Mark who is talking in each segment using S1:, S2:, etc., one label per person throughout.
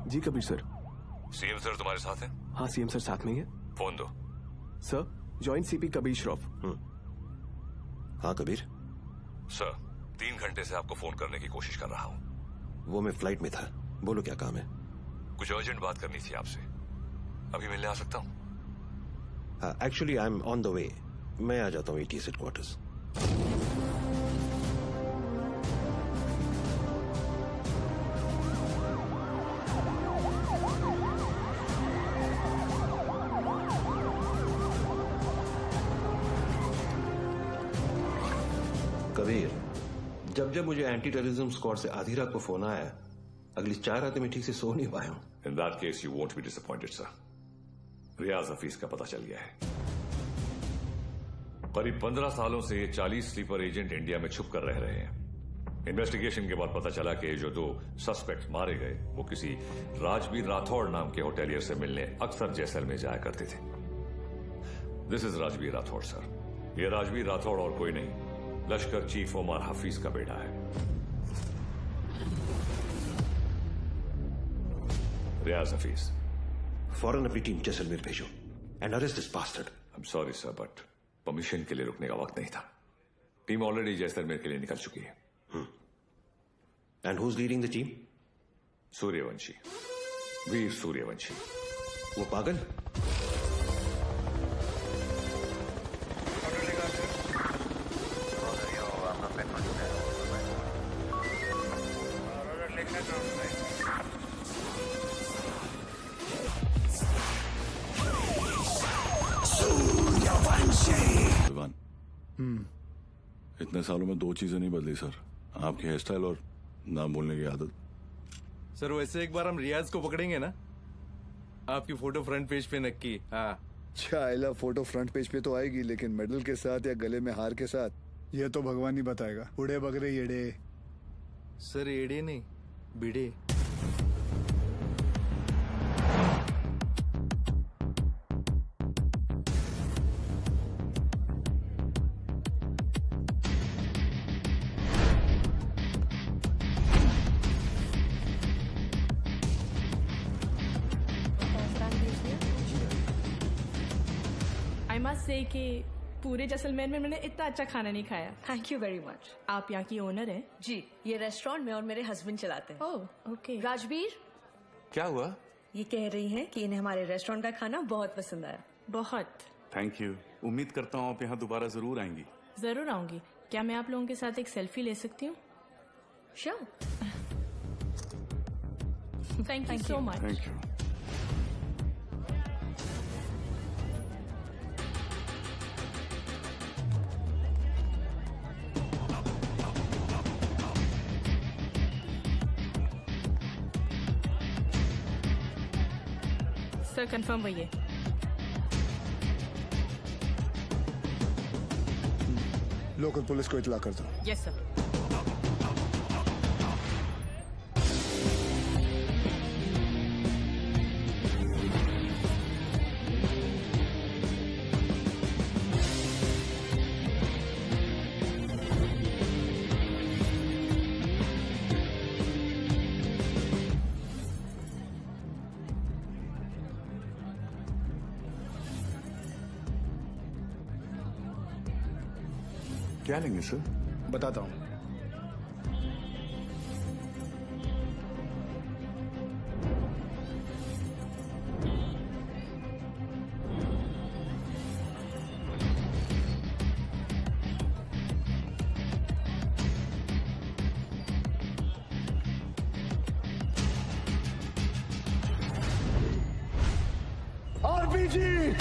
S1: जी Kabir sir.
S2: CM sir तुम्हारे साथ हैं?
S1: हाँ सीएम सर साथ में ही है।
S2: फोन दो।
S1: Sir joint CP Kabir Shroff.
S3: हाँ कबीर।
S2: सर 3 घंटे से आपको फोन करने की कोशिश कर रहा हूँ।
S3: वो मैं फ्लाइट में था, बोलो क्या काम है?
S2: कुछ अर्जेंट बात करनी थी आपसे, अभी मिलने आ सकता हूँ?
S3: हाँ actually I am on the way, मैं आ जाता हूँ ATS हेडक्वार्टर्स। कबीर, जब जब मुझे एंटी टेररिज्म स्क्वाड से आधी रात को फोन आया, अगली 4 रातें मैं ठीक से सो नहीं पाया हूं।
S2: In that case you won't be disappointed sir. Riyaz Hafeez का पता चल गया है। करीब 15 सालों से ये 40 स्लीपर एजेंट इंडिया में छुप कर रह रहे हैं। इन्वेस्टिगेशन के बाद पता चला कि जो 2 सस्पेक्ट मारे गए वो किसी राजवीर राठौड़ नाम के होटेलियर से मिलने अक्सर जैसलमेर जाया करते थे। This is Rajveer Rathore sir. ये राजवीर राठौड़ और कोई नहीं, लश्कर चीफ उमर हफीज का बेटा है। रियाज हफीज।
S3: फौरन अपनी टीम जैसलमेर भेजो and arrest this bastard.
S2: I am sorry sir but permission के लिए रुकने का वक्त नहीं था। टीम ऑलरेडी जैसलमेर के लिए निकल चुकी है।
S3: And who is leading the team?
S2: Suryavanshi, Veer Suryavanshi.
S3: वो पागल?
S4: इतने सालों में 2 चीजें नहीं बदली सर, आपकी हेयर स्टाइल और नाम बोलने की आदत।
S5: सर वैसे एक बार हम रियाज को पकड़ेंगे ना, आपकी फोटो फ्रंट पेज पे नक्की। हाँ
S6: चाइला फोटो फ्रंट पेज पे तो आएगी, लेकिन मेडल के साथ या गले में हार के साथ ये तो भगवान ही बताएगा। उड़े बगरे येड़े।
S5: सर एड़े नहीं, बिड़े।
S7: से कि पूरे जैसलमेर में मैंने इतना अच्छा खाना नहीं खाया।
S8: Thank you very much.
S7: आप यहाँ की ओनर हैं?
S8: जी, ये रेस्टोरेंट में और मेरे हस्बैंड चलाते हैं।
S7: Oh okay.
S8: राजवीर,
S5: क्या हुआ?
S8: ये कह रही हैं कि इन्हें हमारे रेस्टोरेंट का खाना बहुत पसंद आया।
S7: बहुत।
S9: Thank you. उम्मीद करता हूँ आप यहाँ दोबारा जरूर आएंगी।
S7: जरूर आऊंगी। क्या मैं आप लोगों के साथ एक सेल्फी ले सकती हूँ?
S8: Sure.
S7: Thank you so much.
S9: Thank you.
S7: Sir confirm वही है।
S6: लोकल पुलिस को इतला कर दो।
S7: Yes sir.
S9: क्या लेंगे सर?
S6: बताता हूँ। आरपीजी।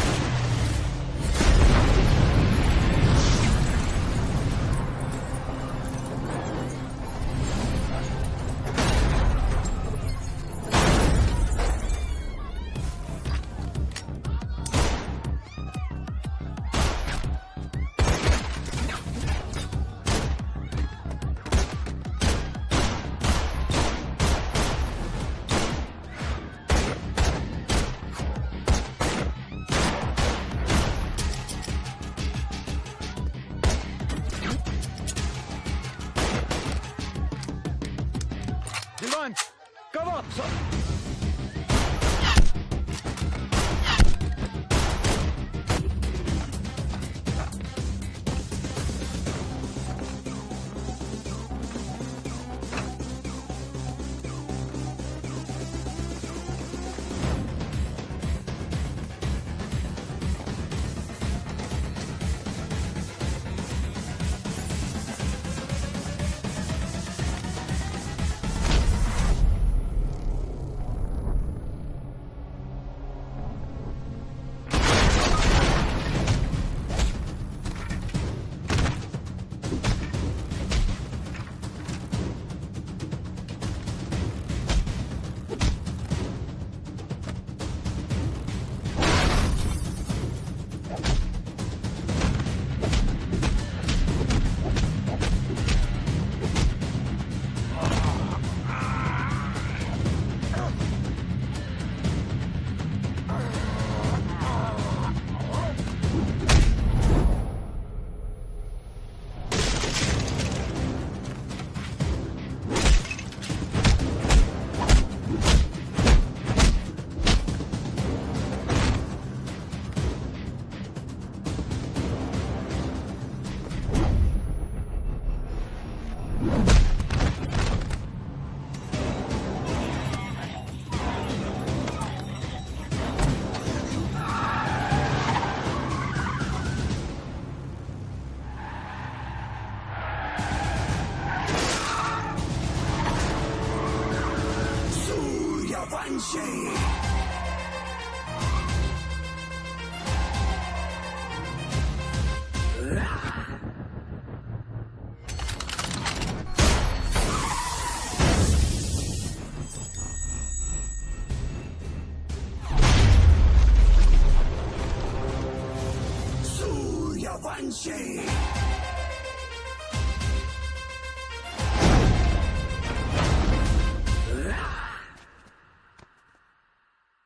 S6: Come on, sir.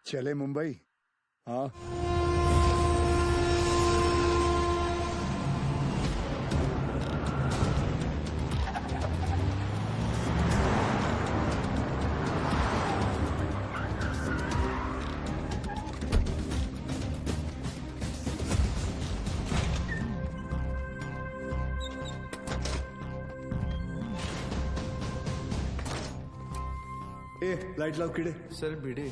S6: चले मुंबई? हाँ। ए लाइट लाओ कीड़े।
S5: सर भिड़े।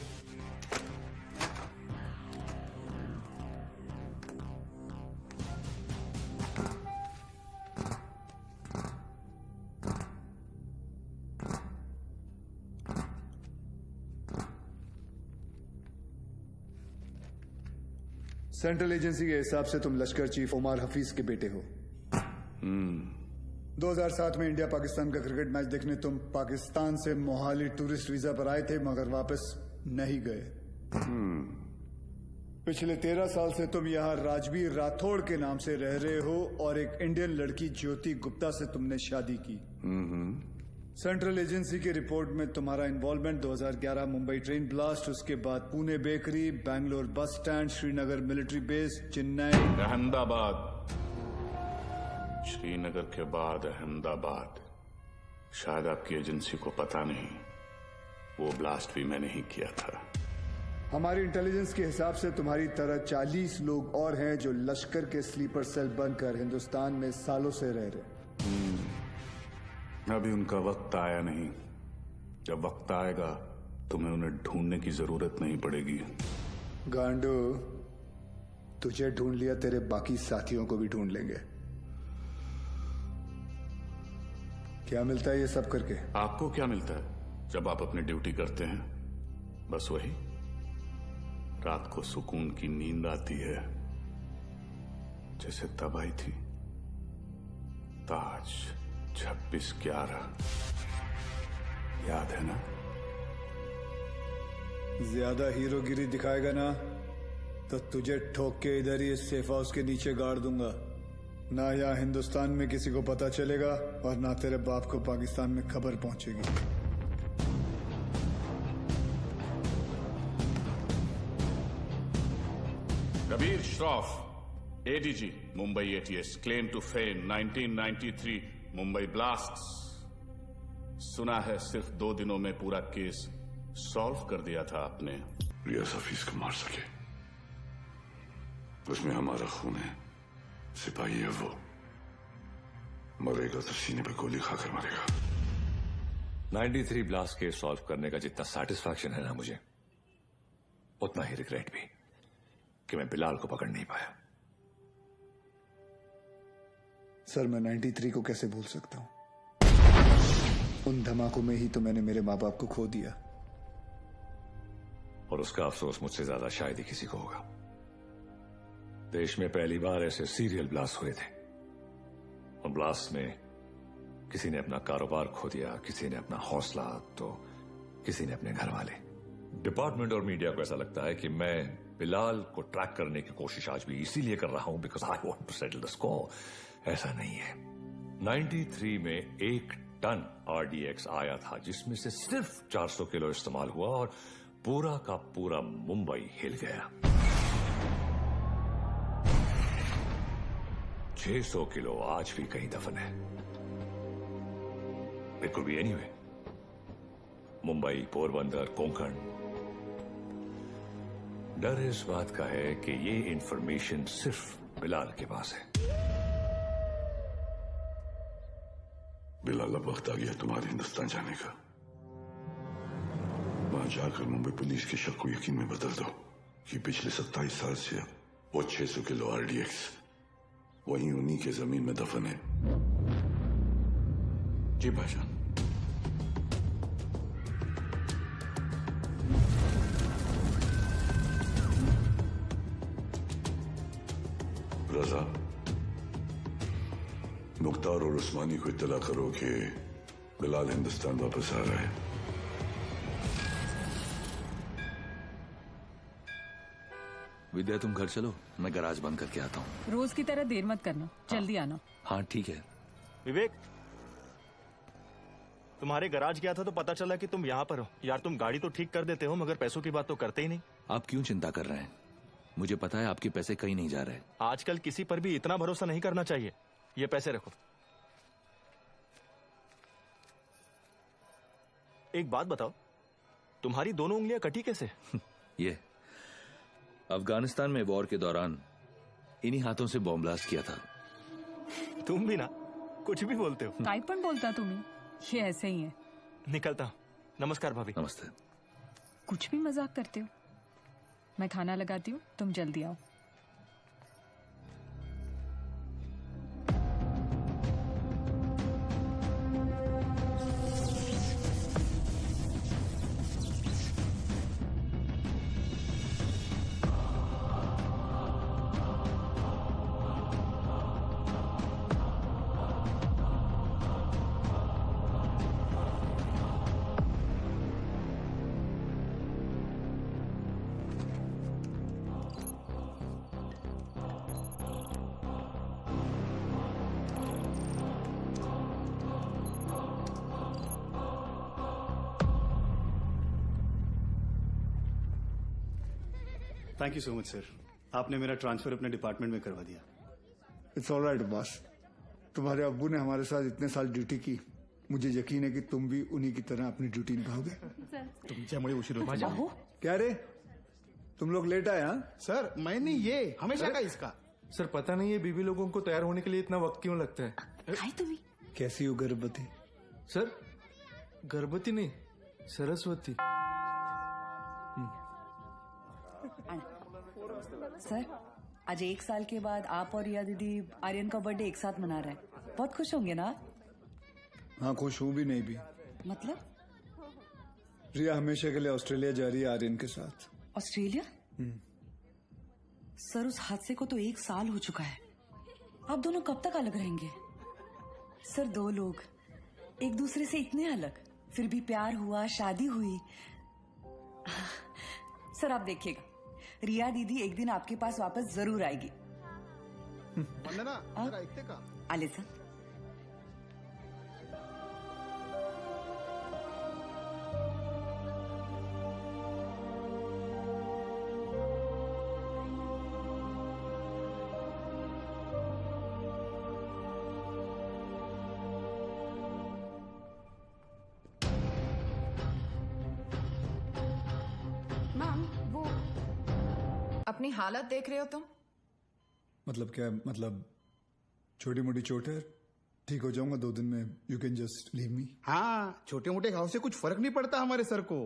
S6: सेंट्रल एजेंसी के हिसाब से तुम लश्कर चीफ उमर हफीज के बेटे हो। 2007 में इंडिया पाकिस्तान का क्रिकेट मैच देखने तुम पाकिस्तान से मोहाली टूरिस्ट वीजा पर आए थे, मगर वापस नहीं गए। पिछले 13 साल से तुम यहाँ राजवीर राठौड़ के नाम से रह रहे हो और एक इंडियन लड़की ज्योति गुप्ता से तुमने शादी की। सेंट्रल एजेंसी की रिपोर्ट में तुम्हारा इन्वॉल्वमेंट 2011 मुंबई ट्रेन ब्लास्ट, उसके बाद Pune bakery, Bangalore bus stand, Srinagar military base, Chennai,
S9: Ahmedabad, Srinagar के बाद अहमदाबाद। शायद आपकी एजेंसी को पता नहीं, वो ब्लास्ट भी मैंने ही किया था।
S6: हमारी इंटेलिजेंस के हिसाब से तुम्हारी तरह 40 लोग और हैं जो लश्कर के स्लीपर सेल बनकर हिंदुस्तान में सालों से रह रहे।
S9: अभी उनका वक्त आया नहीं। जब वक्त आएगा तुम्हें उन्हें ढूंढने की जरूरत नहीं पड़ेगी।
S6: गांडू, तुझे ढूंढ लिया, तेरे बाकी साथियों को भी ढूंढ लेंगे। क्या मिलता है ये सब करके?
S9: आपको क्या मिलता है जब आप अपनी ड्यूटी करते हैं? बस वही, रात को सुकून की नींद आती है, जैसे तब आई थी। ताज 26/11 याद है ना?
S6: ज्यादा हीरोगिरी दिखाएगा ना तो तुझे ठोक के इधर ही इस सेफ हाउस के नीचे गाड़ दूंगा। ना यहाँ हिंदुस्तान में किसी को पता चलेगा और ना तेरे बाप को पाकिस्तान में खबर पहुंचेगी।
S9: Kabir Shroff, ADG, Mumbai ATS, claim to fame 1993 Mumbai blasts. सुना है सिर्फ 2 दिनों में पूरा केस सॉल्व कर दिया था आपने।
S4: रियाज हफीज को मार सके, उसमें हमारा खून है। सिपाही है वो, मरेगा तो सीने पे गोली खाकर मरेगा।
S2: 93 ब्लास्ट केस सॉल्व करने का जितना सेटिस्फैक्शन है ना मुझे, उतना ही रिग्रेट भी कि मैं बिलाल को पकड़ नहीं पाया।
S6: सर, मैं 93 को कैसे भूल सकता हूं? उन धमाकों में ही तो मैंने मेरे माँ बाप को खो दिया।
S2: और उसका अफसोस मुझसे ज्यादा शायद ही किसी को होगा। देश में पहली बार ऐसे सीरियल ब्लास्ट हुए थे, और ब्लास्ट में किसी ने अपना कारोबार खो दिया, किसी ने अपना हौसला, तो किसी ने अपने घर वाले। डिपार्टमेंट और मीडिया को ऐसा लगता है कि मैं बिलाल को ट्रैक करने की कोशिश आज भी इसीलिए कर रहा हूं because I want to settle the score. ऐसा नहीं है। 93 में 1 टन RDX आया था, जिसमें से सिर्फ 400 किलो इस्तेमाल हुआ और पूरा का पूरा मुंबई हिल गया। 600 किलो आज भी कहीं दफन है। It could be anyway, Mumbai, Porbandar, Konkan. डर इस बात का है कि ये इंफॉर्मेशन सिर्फ बिलाल के पास है।
S4: बिलाल अब वक्त आ गया तुम्हारे हिंदुस्तान जाने का। वहां जाकर मुंबई पुलिस के शक को यकीन में बदल दो कि पिछले 27 साल से वो 600 किलो RDX वहीं उन्हीं के जमीन में दफन है।
S3: जी भाईजान।
S4: रजा, मुख्तार और उस्मानी को इत्तला करो कि बिलाल हिंदुस्तान वापस आ रहा है।
S10: विद्या तुम घर चलो, मैं गैराज बंद करके आता हूँ।
S11: रोज की तरह देर मत करना, जल्दी आना।
S10: हाँ ठीक है।
S12: विवेक, तुम्हारे गैराज गया था तो पता चला कि तुम यहाँ पर हो। यार तुम गाड़ी तो ठीक कर देते हो मगर पैसों की बात तो करते ही नहीं।
S10: आप क्यों चिंता कर रहे हैं? मुझे पता है आपके पैसे कहीं नहीं जा रहे।
S12: आजकल किसी पर भी इतना भरोसा नहीं करना चाहिए। ये पैसे रखो। एक बात बताओ, तुम्हारी दोनों उंगलियां कटी कैसे?
S10: ये अफगानिस्तान में वॉर के दौरान इन्हीं हाथों से बॉम्ब ब्लास्ट किया था।
S12: तुम भी ना कुछ भी बोलते हो।
S11: काय पण बोलता तुम्ही, ये ऐसे ही है।
S12: निकलता हूं। नमस्कार भाभी।
S10: नमस्ते।
S11: कुछ भी मजाक करते हो। मैं खाना लगाती हूँ, तुम जल्दी आओ।
S13: Thank you so much sir, आपने मेरा ट्रांसफर अपने डिपार्टमेंट में करवा दिया।
S6: It's all right boss. तुम्हारे अब्बू ने हमारे साथ इतने साल ड्यूटी की, मुझे यकीन है कि तुम भी उन्हीं की तरह अपनी ड्यूटी निभाओगे।
S13: तुमच्यामुळे उशीर होतो।
S6: क्या रे, तुम लोग लेट आए? हाँ
S13: सर, मैं नहीं, ये हमेशा का इसका।
S5: सर पता नहीं है बीबी लोगों को तैयार होने के लिए इतना वक्त क्यों लगता है।
S6: कैसी हो गर्भवती?
S5: सर गर्भवती नहीं, सरस्वती।
S14: सर, आज 1 साल के बाद आप और रिया दीदी आर्यन का बर्थडे एक साथ मना रहे हैं। बहुत खुश होंगे ना?
S6: हाँ खुश हूँ भी नहीं भी।
S14: मतलब?
S6: रिया हमेशा के लिए ऑस्ट्रेलिया जा रही है आर्यन के साथ।
S14: ऑस्ट्रेलिया? सर उस हादसे को तो 1 साल हो चुका है। आप दोनों कब तक अलग रहेंगे? सर 2 लोग एक दूसरे से इतने अलग, फिर भी प्यार हुआ, शादी हुई। सर आप देखिएगा, रिया दीदी एक दिन आपके पास वापस जरूर आएगी।
S13: वंदना, जरा ऐकते का?
S14: आले सर।
S15: अपनी हालत देख रहे हो तुम?
S6: मतलब क्या? मतलब छोटी मोटी चोट है, ठीक हो जाऊंगा 2 दिन में। You can just leave me.
S13: हाँ, छोटे मोटे घाव से कुछ फर्क नहीं पड़ता हमारे सर को।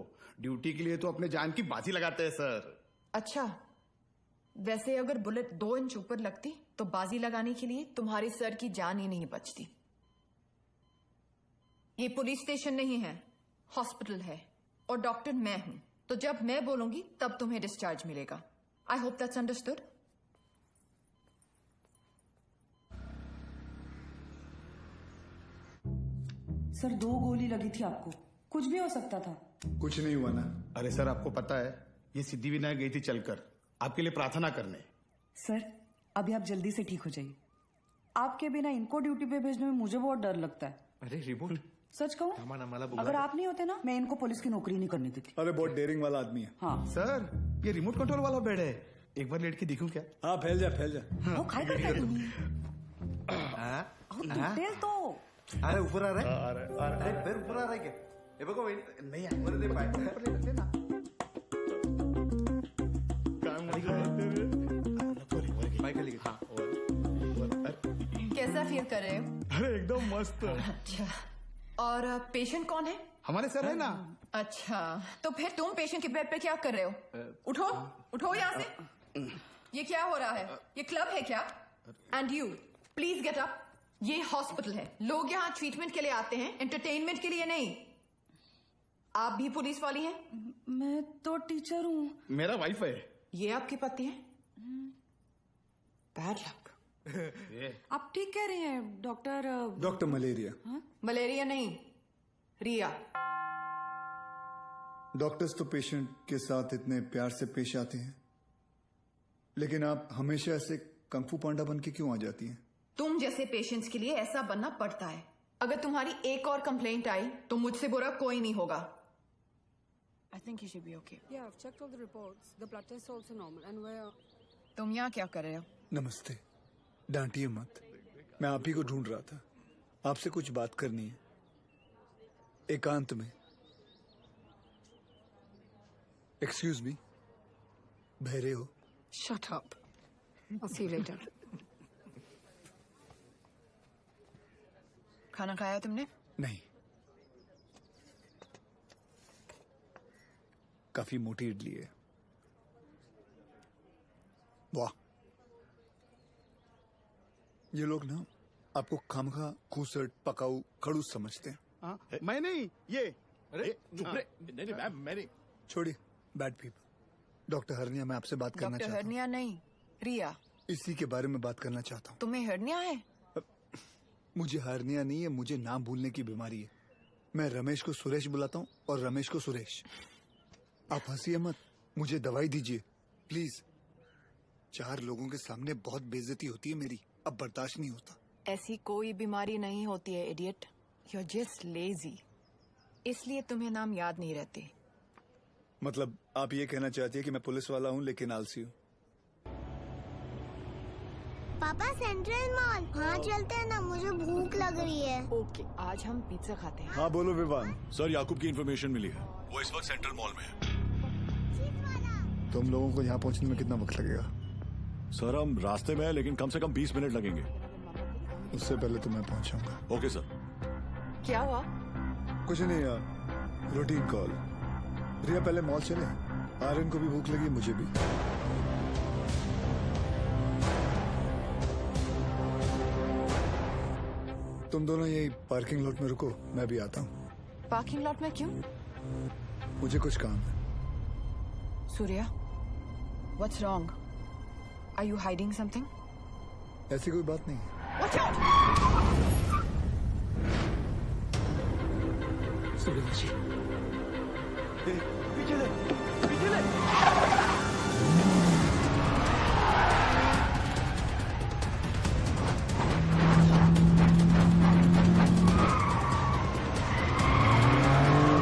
S13: ड्यूटी के लिए तो अपने जान की बाजी लगाते हैं सर।
S15: अच्छा, वैसे अगर बुलेट 2 इंच ऊपर लगती तो बाजी लगाने के लिए तुम्हारे सर की जान ही नहीं बचती। ये पुलिस स्टेशन नहीं है, हॉस्पिटल है और डॉक्टर मैं हूं, तो जब मैं बोलूंगी तब तुम्हें डिस्चार्ज मिलेगा। I hope that's understood.
S14: Sir 2 गोली लगी थी आपको, कुछ भी हो सकता था।
S6: कुछ नहीं हुआ ना?
S13: अरे सर आपको पता है, ये सिद्धिविनायक गई थी चलकर आपके लिए प्रार्थना करने।
S14: सर अभी आप जल्दी से ठीक हो जाइए। आपके बिना इनको ड्यूटी पे भेजने में मुझे बहुत डर लगता है।
S5: अरे रिमोट,
S14: सच कहूँ, अगर आप नहीं होते ना, मैं इनको पुलिस की नौकरी नहीं करने देती।
S6: अरे बहुत डेयरिंग वाला आदमी है।
S14: हाँ
S13: सर, ये रिमोट कंट्रोल वाला बेड है, एक बार लेट के देखूं क्या?
S6: हाँ फैल जा फैल जा।
S14: वो काय करताय तुम्ही? तुटेल तो।
S5: अरे ऊपर आ रहा है, अरे पैर ऊपर आ रहा है क्या? ये बघो
S13: नहीं वर दे पाय ना।
S15: कैसा फील कर रहे हो?
S13: अरे एकदम मस्त।
S15: अच्छा, और पेशेंट कौन है?
S13: हमारे सर है ना।
S15: अच्छा, तो फिर तुम पेशेंट के बेड पे क्या कर रहे हो? उठो, उठो यहाँ से। ये क्या हो रहा है? ये क्लब है क्या? And you please get up. ये हॉस्पिटल है, लोग यहाँ ट्रीटमेंट के लिए आते हैं, एंटरटेनमेंट के लिए नहीं। आप भी पुलिस वाली हैं?
S14: मैं तो टीचर हूँ।
S13: मेरा वाइफ है।
S15: ये आपके पति हैं? Bad luck.
S14: आप ठीक कह रहे हैं डॉक्टर।
S6: Doctor malaria.
S15: मलेरिया नहीं, रिया।
S6: डॉक्टर्स तो पेशेंट के साथ इतने प्यार से पेश आते हैं, लेकिन आप हमेशा ऐसे कंफू पांडा बन के क्यों आ जाती हैं?
S15: तुम जैसे पेशेंट्स के लिए ऐसा बनना पड़ता है। अगर तुम्हारी एक और कंप्लेंट आई तो मुझसे बुरा कोई नहीं होगा। I think you should be okay.
S16: Yeah, I've checked all the reports. The blood test is also normal, and we're.
S15: तुम यहाँ क्या कर रहे हो?
S6: नमस्ते, डांटिए मत। मैं आप ही को ढूंढ रहा था। आपसे कुछ बात करनी है, एकांत में। एक्सक्यूज मी, बहरे हो?
S16: Shut up. I'll see you later.
S15: खाना खाया तुमने?
S6: नहीं, काफी मोटी इडली है। वाह, ये लोग ना आपको खामखा खूसट पकाऊ खड़ूस समझते हैं।
S13: मैं नहीं, ये।
S5: अरे मैं नहीं।
S6: छोड़िए, बैड पीपल। डॉक्टर हरनिया, मैं आपसे बात करना चाहता हूँ।
S15: डॉक्टर हरनिया नहीं, रिया।
S6: इसी के बारे में बात करना चाहता हूँ।
S15: तुम्हें हरनिया है?
S6: मुझे हरनिया नहीं है, मुझे नाम भूलने की बीमारी है। मैं रमेश को सुरेश बुलाता हूँ और रमेश को सुरेश। आप हंसिए मत, मुझे दवाई दीजिए प्लीज। 4 लोगों के सामने बहुत बेइज्जती होती है मेरी, अब बर्दाश्त नहीं होता।
S15: ऐसी कोई बीमारी नहीं होती है idiot, you are just lazy, इसलिए तुम्हें नाम याद नहीं रहते।
S6: मतलब आप ये कहना चाहती है कि मैं पुलिस वाला हूँ लेकिन आलसी हूँ?
S17: पापा सेंट्रल मॉल, हाँ चलते हैं ना, मुझे भूख लग रही है।
S15: ओके, आज हम पिज्जा खाते हैं।
S6: हाँ बोलो विवान।
S18: सर, याकूब की इन्फॉर्मेशन मिली है, वो इस वक्त सेंट्रल मॉल में है।
S6: तुम लोगों को यहाँ पहुँचने में कितना वक्त लगेगा?
S18: सर, हम रास्ते में हैं, लेकिन कम से कम 20 मिनट लगेंगे।
S6: उससे पहले तो मैं पहुँचाऊंगा।
S18: Okay sir.
S15: क्या हुआ?
S6: कुछ नहीं यार, रूटीन कॉल। रिया पहले मॉल चले, आर्यन को भी भूख लगी, मुझे भी। तुम दोनों यही पार्किंग लॉट में रुको, मैं भी आता हूँ।
S15: पार्किंग लॉट में क्यों?
S6: मुझे कुछ काम है।
S15: Surya, what's wrong? Are you hiding something?
S6: ऐसी कोई बात नहीं।
S15: Watch out!
S6: सूर्या जी,
S5: पीछे ले, पीछे ले।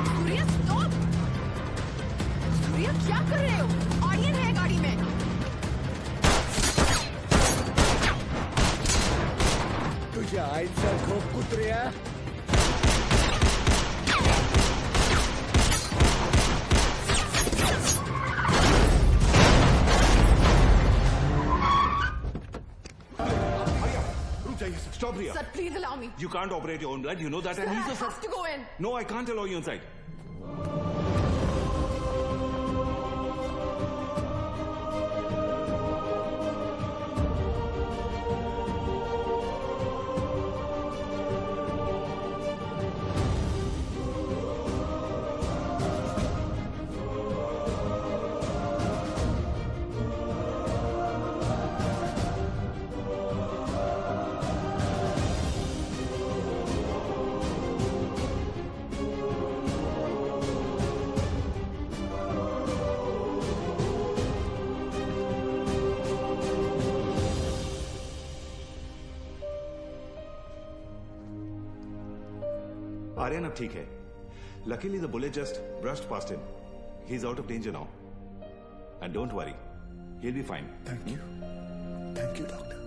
S15: सूर्या स्टॉप! सूर्या क्या कर रहे हो? ऑडियन है गाड़ी में।
S6: तुझे आईचा झोप कुत्र्या।
S18: Stop, Riya.
S15: Sir, please allow me.
S18: You can't operate your own blood. You know that.
S15: Sir,
S18: and
S15: I
S18: he's
S15: have to go in.
S18: No, I can't allow you inside.
S19: Aryan अब ठीक है। Luckily the bullet just brushed past him. He's out of danger now. And don't worry, he'll be fine.
S6: Thank you. Thank you, doctor.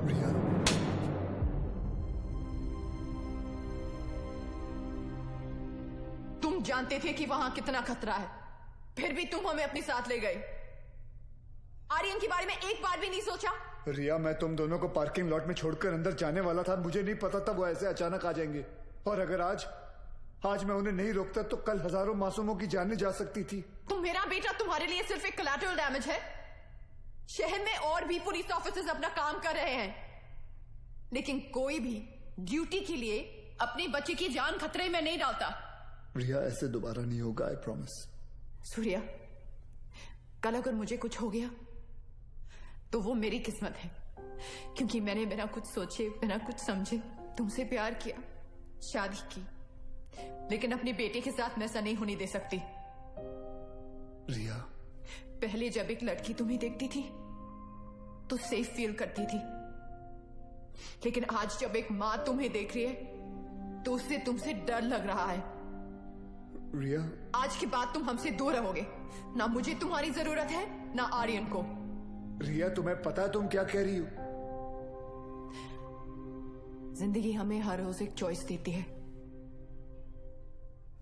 S6: Riya.
S15: तुम जानते थे कि वहां कितना खतरा है, फिर भी तुम हमें अपने साथ ले गए। आर्यन के बारे में एक बार भी नहीं सोचा?
S6: रिया, मैं तुम दोनों को पार्किंग लॉट में छोड़कर अंदर जाने वाला था। मुझे नहीं पता था वो ऐसे अचानक आ जाएंगे। और अगर आज मैं उन्हें नहीं रोकता तो कल हजारों मासूमों की जानें जा सकती थी।
S15: तो मेरा बेटा तुम्हारे लिए सिर्फ एक कोलैटरल डैमेज है। शहर में और भी पुलिस ऑफिसर्स अपना काम कर रहे हैं, लेकिन कोई भी ड्यूटी के लिए अपने बच्चे की जान खतरे में नहीं डालता।
S6: रिया, ऐसे दोबारा नहीं होगा, आई प्रॉमिस।
S15: सूर्या, कल अगर मुझे कुछ हो गया तो वो मेरी किस्मत है, क्योंकि मैंने बिना कुछ सोचे, बिना कुछ समझे तुमसे प्यार किया, शादी की, लेकिन अपने बेटे के साथ मैं ऐसा नहीं होने दे सकती।
S6: रिया,
S15: पहले जब एक लड़की तुम्हें देखती थी तो सेफ फील करती थी, लेकिन आज जब एक मां तुम्हें देख रही है तो उससे तुमसे डर लग रहा है।
S6: रिया,
S15: आज के बाद तुम हमसे दूर रहोगे। ना मुझे तुम्हारी जरूरत है, ना आर्यन को।
S6: रिया, तुम्हें पता है तुम क्या कह रही हो?
S15: जिंदगी हमें हर रोज एक चॉइस देती है।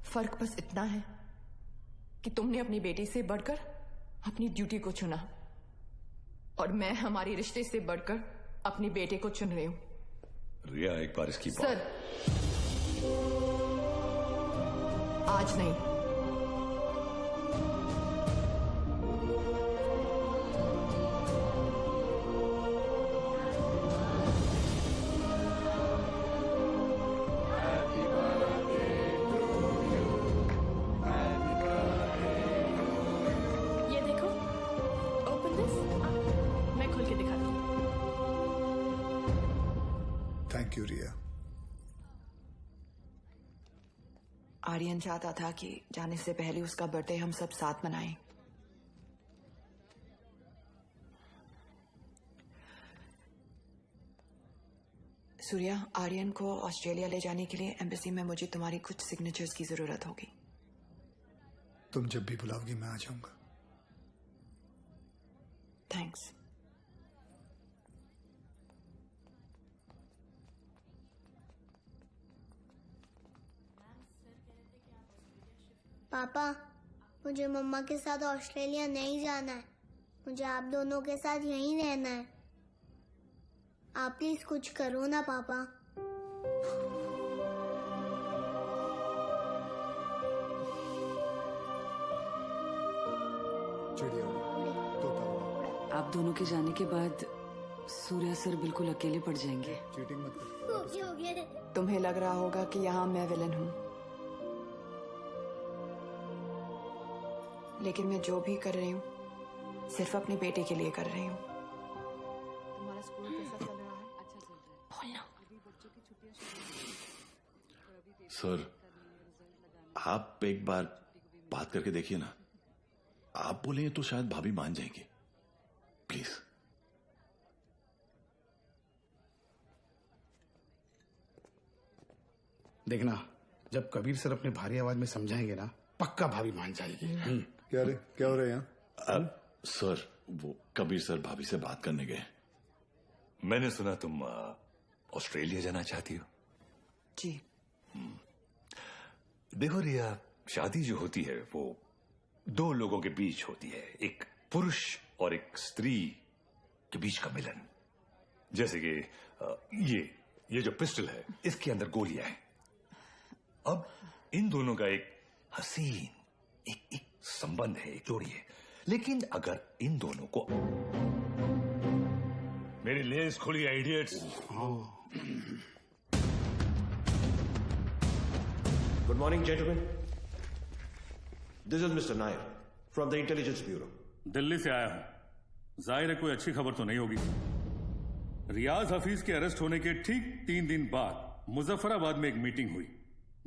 S15: फर्क बस इतना है कि तुमने अपनी बेटी से बढ़कर अपनी ड्यूटी को चुना, और मैं हमारे रिश्ते से बढ़कर अपने बेटे को चुन रही हूं।
S2: रिया, एक बार इसकी बात।
S15: सर, आज नहीं।
S7: ये देखो, ओपन दिस। मैं खोल के दिखाती हूँ।
S6: थैंक यू रिया।
S8: आर्यन चाहता था कि जाने से पहले उसका बर्थडे हम सब साथ मनाएं। सूर्या, आर्यन को ऑस्ट्रेलिया ले जाने के लिए एम्बेसी में मुझे तुम्हारी कुछ सिग्नेचर्स की जरूरत होगी।
S6: तुम जब भी बुलाओगी मैं आ जाऊंगा।
S8: थैंक्स।
S17: पापा, मुझे मम्मा के साथ ऑस्ट्रेलिया नहीं जाना है। मुझे आप दोनों के साथ यहीं रहना है। आप प्लीज कुछ करो ना पापा।
S14: आप दोनों के जाने के बाद सूर्या सर बिल्कुल अकेले पड़ जाएंगे।
S6: चीटिंग मत कर।
S8: तुम्हें लग रहा होगा कि यहाँ मैं विलन हूँ, लेकिन मैं जो भी कर रही हूँ सिर्फ अपने बेटे के लिए कर रही हूँ। तुम्हारा स्कूल कैसा चल रहा है? अच्छा चल रहा है। बोलना।
S18: सर, आप एक बार बात करके देखिए ना। आप बोलेंगे तो शायद भाभी मान जाएंगी। प्लीज।
S13: देखना, जब कबीर सर अपने भारी आवाज में समझाएंगे ना, पक्का भाभी मान जाएगी।
S6: क्या हो रहा है यहाँ?
S18: सर, वो कबीर सर भाभी से बात करने गए।
S2: मैंने सुना तुम ऑस्ट्रेलिया जाना चाहती हो।
S8: जी।
S2: देखो रिया, शादी जो होती है वो दो लोगों के बीच होती है, एक पुरुष और एक स्त्री के बीच का मिलन। जैसे कि ये जो पिस्टल है, इसके अंदर गोलियां हैं। अब इन दोनों का एक हसीन एक संबंध है, एक जोड़ी है। लेकिन अगर इन दोनों को मेरी लेस खुली idiots.
S3: Good morning gentleman, this is mister Nair from the intelligence bureau.
S20: Delhi से आया हूं। जाहिर है कोई अच्छी खबर तो नहीं होगी। रियाज हफीज के अरेस्ट होने के ठीक 3 दिन बाद मुजफ्फराबाद में एक मीटिंग हुई।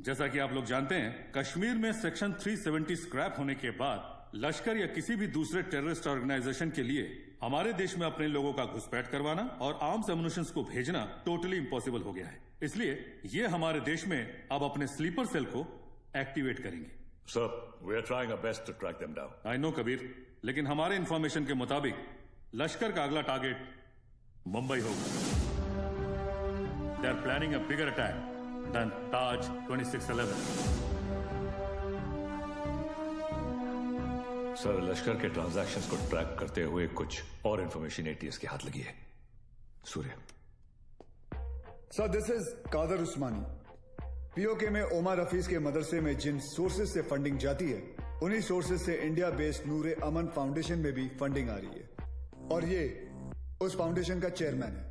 S20: जैसा कि आप लोग जानते हैं, कश्मीर में सेक्शन 370 स्क्रैप होने के बाद लश्कर या किसी भी दूसरे टेररिस्ट ऑर्गेनाइजेशन के लिए हमारे देश में अपने लोगों का घुसपैठ करवाना और आर्म्स एमुनिशंस को भेजना टोटली इम्पॉसिबल हो गया है। इसलिए ये हमारे देश में अब अपने स्लीपर सेल को एक्टिवेट करेंगे।
S2: Sir, we are trying our best to track them down.
S20: I know Kabir, लेकिन हमारे इंफॉर्मेशन के मुताबिक लश्कर का अगला टारगेट मुंबई होगा। They are planning a bigger attack than Taj 2611.
S2: Sir, Lashkar के ट्रांजैक्शंस को ट्रैक करते हुए कुछ और इंफॉर्मेशन एटीएस के हाथ लगी है। Surya.
S6: Sir, this is Kadar Usmani. POK में ओमर हफीज के मदरसे में जिन सोर्सेज से फंडिंग जाती है, उन्हीं सोर्सेज से इंडिया बेस्ड नूरे अमन फाउंडेशन में भी फंडिंग आ रही है और ये उस फाउंडेशन का चेयरमैन है।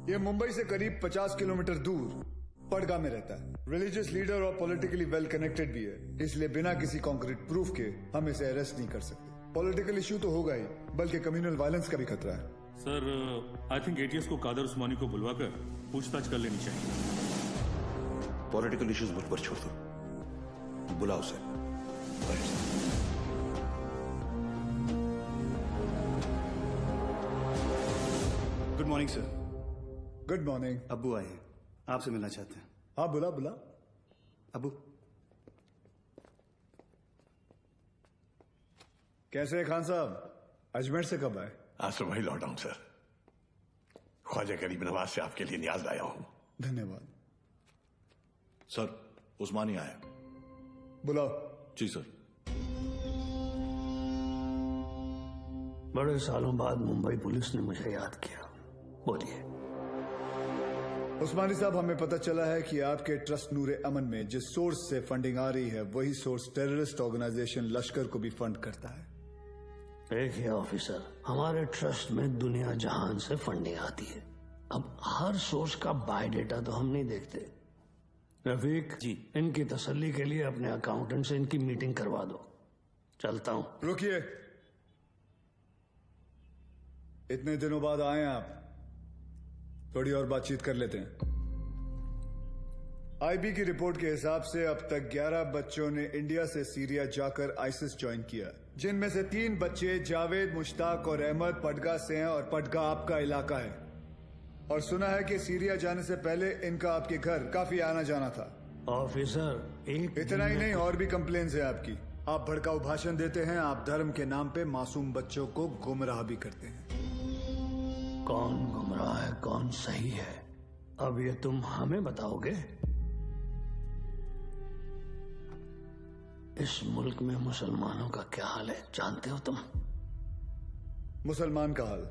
S6: ये मुंबई से करीब 50 किलोमीटर दूर पड़गा में रहता है। रिलीजियस लीडर और पॉलिटिकली वेल कनेक्टेड भी है, इसलिए बिना किसी कॉन्क्रीट प्रूफ के हम इसे अरेस्ट नहीं कर सकते। पॉलिटिकल इश्यू तो होगा ही, बल्कि कम्युनल वायलेंस का भी खतरा है।
S20: सर, आई थिंक एटीएस को कादर उस्मानी को बुलवाकर पूछताछ कर लेनी चाहिए।
S3: पॉलिटिकल इश्यूज मुझ पर छोड़ दो, बुलाओ sir.
S6: Good morning sir. Good morning.
S21: अब्बू आए हैं, आपसे मिलना चाहते हैं।
S6: हाँ, बुला बुला।
S21: अब्बू
S6: कैसे हैं खान साहब? अजमेर से कब आए?
S18: आज सुबह ही लौटा हूं सर। ख्वाजा गरीब नवाज से आपके लिए न्याज लाया हूं।
S6: धन्यवाद
S18: सर। उस्मानी आया।
S6: बुलाओ।
S18: जी सर।
S21: बड़े सालों बाद मुंबई पुलिस ने मुझे याद किया। बोलिए।
S6: उस्मानी साहब, हमें पता चला है कि आपके ट्रस्ट नूरे अमन में जिस सोर्स से फंडिंग आ रही है, वही सोर्स टेररिस्ट ऑर्गेनाइजेशन लश्कर को भी फंड करता है।
S21: देखिए ऑफिसर, हमारे ट्रस्ट में दुनिया जहान से फंडिंग आती है। अब हर सोर्स का बायोडेटा तो हम नहीं देखते। रफीक जी, इनकी तसल्ली के लिए अपने अकाउंटेंट से इनकी मीटिंग करवा दो। चलता हूं।
S6: रुकिए, इतने दिनों बाद आए हैं आप, थोड़ी और बातचीत कर लेते हैं। आईबी की रिपोर्ट के हिसाब से अब तक 11 बच्चों ने इंडिया से सीरिया जाकर आईसिस ज्वाइन किया, जिनमें से 3 बच्चे जावेद, मुश्ताक और अहमद पडगा से हैं और पडगा आपका इलाका है। और सुना है कि सीरिया जाने से पहले इनका आपके घर काफी आना जाना था।
S21: ऑफिसर,
S6: इतना ही नहीं, और भी कंप्लेन्स है आपकी। आप भड़काऊ भाषण देते हैं, आप धर्म के नाम पे मासूम बच्चों को गुमराह भी करते हैं।
S21: कौन गुमराह है, कौन सही है, अब ये तुम हमें बताओगे? इस मुल्क में मुसलमानों का क्या हाल है जानते हो तुम?
S6: मुसलमान का हाल?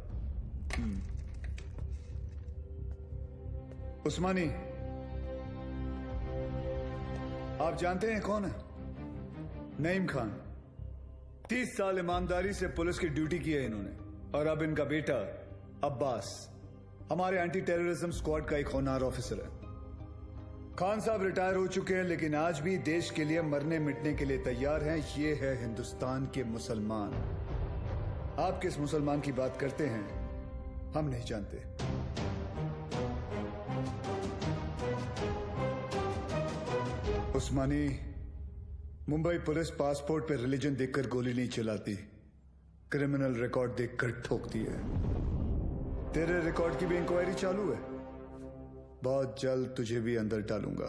S6: उस्मानी, आप जानते हैं कौन है? नईम खान। 30 साल ईमानदारी से पुलिस की ड्यूटी की है इन्होंने, और अब इनका बेटा अब्बास हमारे एंटी टेररिज्म स्क्वाड का एक होनहार ऑफिसर है। खान साहब रिटायर हो चुके हैं, लेकिन आज भी देश के लिए मरने मिटने के लिए तैयार हैं। ये है हिंदुस्तान के मुसलमान। आप किस मुसलमान की बात करते हैं हम नहीं जानते। उस्मानी, मुंबई पुलिस पासपोर्ट पे रिलीजन देखकर गोली नहीं चलाती, क्रिमिनल रिकॉर्ड देखकर ठोकती है। तेरे रिकॉर्ड की भी इंक्वायरी चालू है, बहुत जल्द तुझे भी अंदर डालूंगा।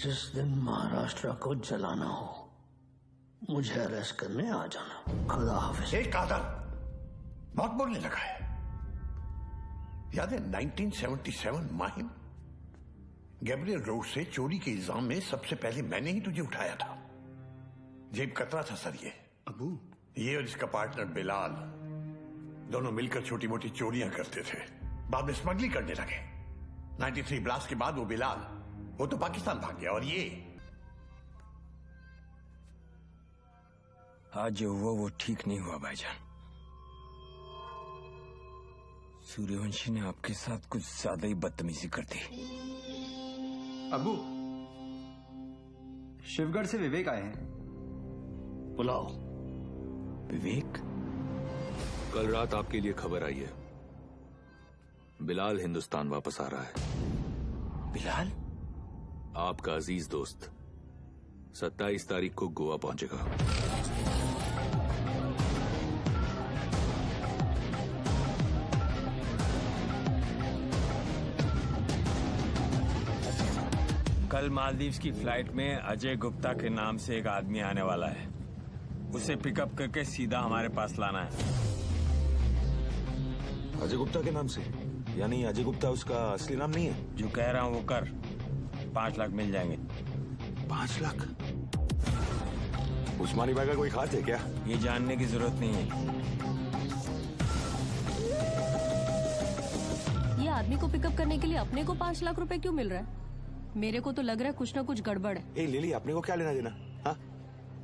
S21: जिस दिन महाराष्ट्र को जलाना हो, मुझे अरेस्ट करने आ जाना। खुदा हाफिज।
S18: एक कादर बहुत बोलने लगा है। याद है 1977 माहिम? गैब्रियल रोड से चोरी के इल्जाम में सबसे पहले मैंने ही तुझे उठाया था। जेब कतरा था सर ये।
S21: अबू,
S18: ये और इसका पार्टनर बिलाल दोनों मिलकर छोटी मोटी चोरियां करते थे, बाद में स्मगलिंग करने लगे। 93 ब्लास्ट के बाद वो बिलाल, वो तो पाकिस्तान भाग गया, और ये
S22: आज जो हुआ वो ठीक नहीं हुआ भाईजान। सूर्यवंशी ने आपके साथ कुछ ज्यादा ही बदतमीजी कर दी।
S23: अबू, शिवगढ़ से विवेक आए हैं।
S21: बुलाओ।
S22: विवेक?
S10: कल रात आपके लिए खबर आई है, बिलाल हिंदुस्तान वापस आ रहा है।
S22: बिलाल?
S10: आपका अजीज दोस्त 27 तारीख को गोवा पहुंचेगा।
S22: कल मालदीव्स की फ्लाइट में अजय गुप्ता के नाम से एक आदमी आने वाला है। उसे पिकअप करके सीधा हमारे पास लाना है।
S19: अजय गुप्ता के नाम से? यानी अजय गुप्ता उसका असली नाम नहीं है?
S22: जो कह रहा हूं वो कर। 5 लाख मिल जाएंगे।
S10: 5 लाख? उस्मानी भाई का कोई खास है क्या?
S22: ये जानने की जरूरत नहीं है।
S1: ये आदमी को पिकअप करने के लिए अपने को 5 लाख रुपए क्यों मिल रहा है? मेरे को तो लग रहा है कुछ ना कुछ गड़बड़ है।
S10: ए लिली, अपने को क्या लेना देना? हाँ,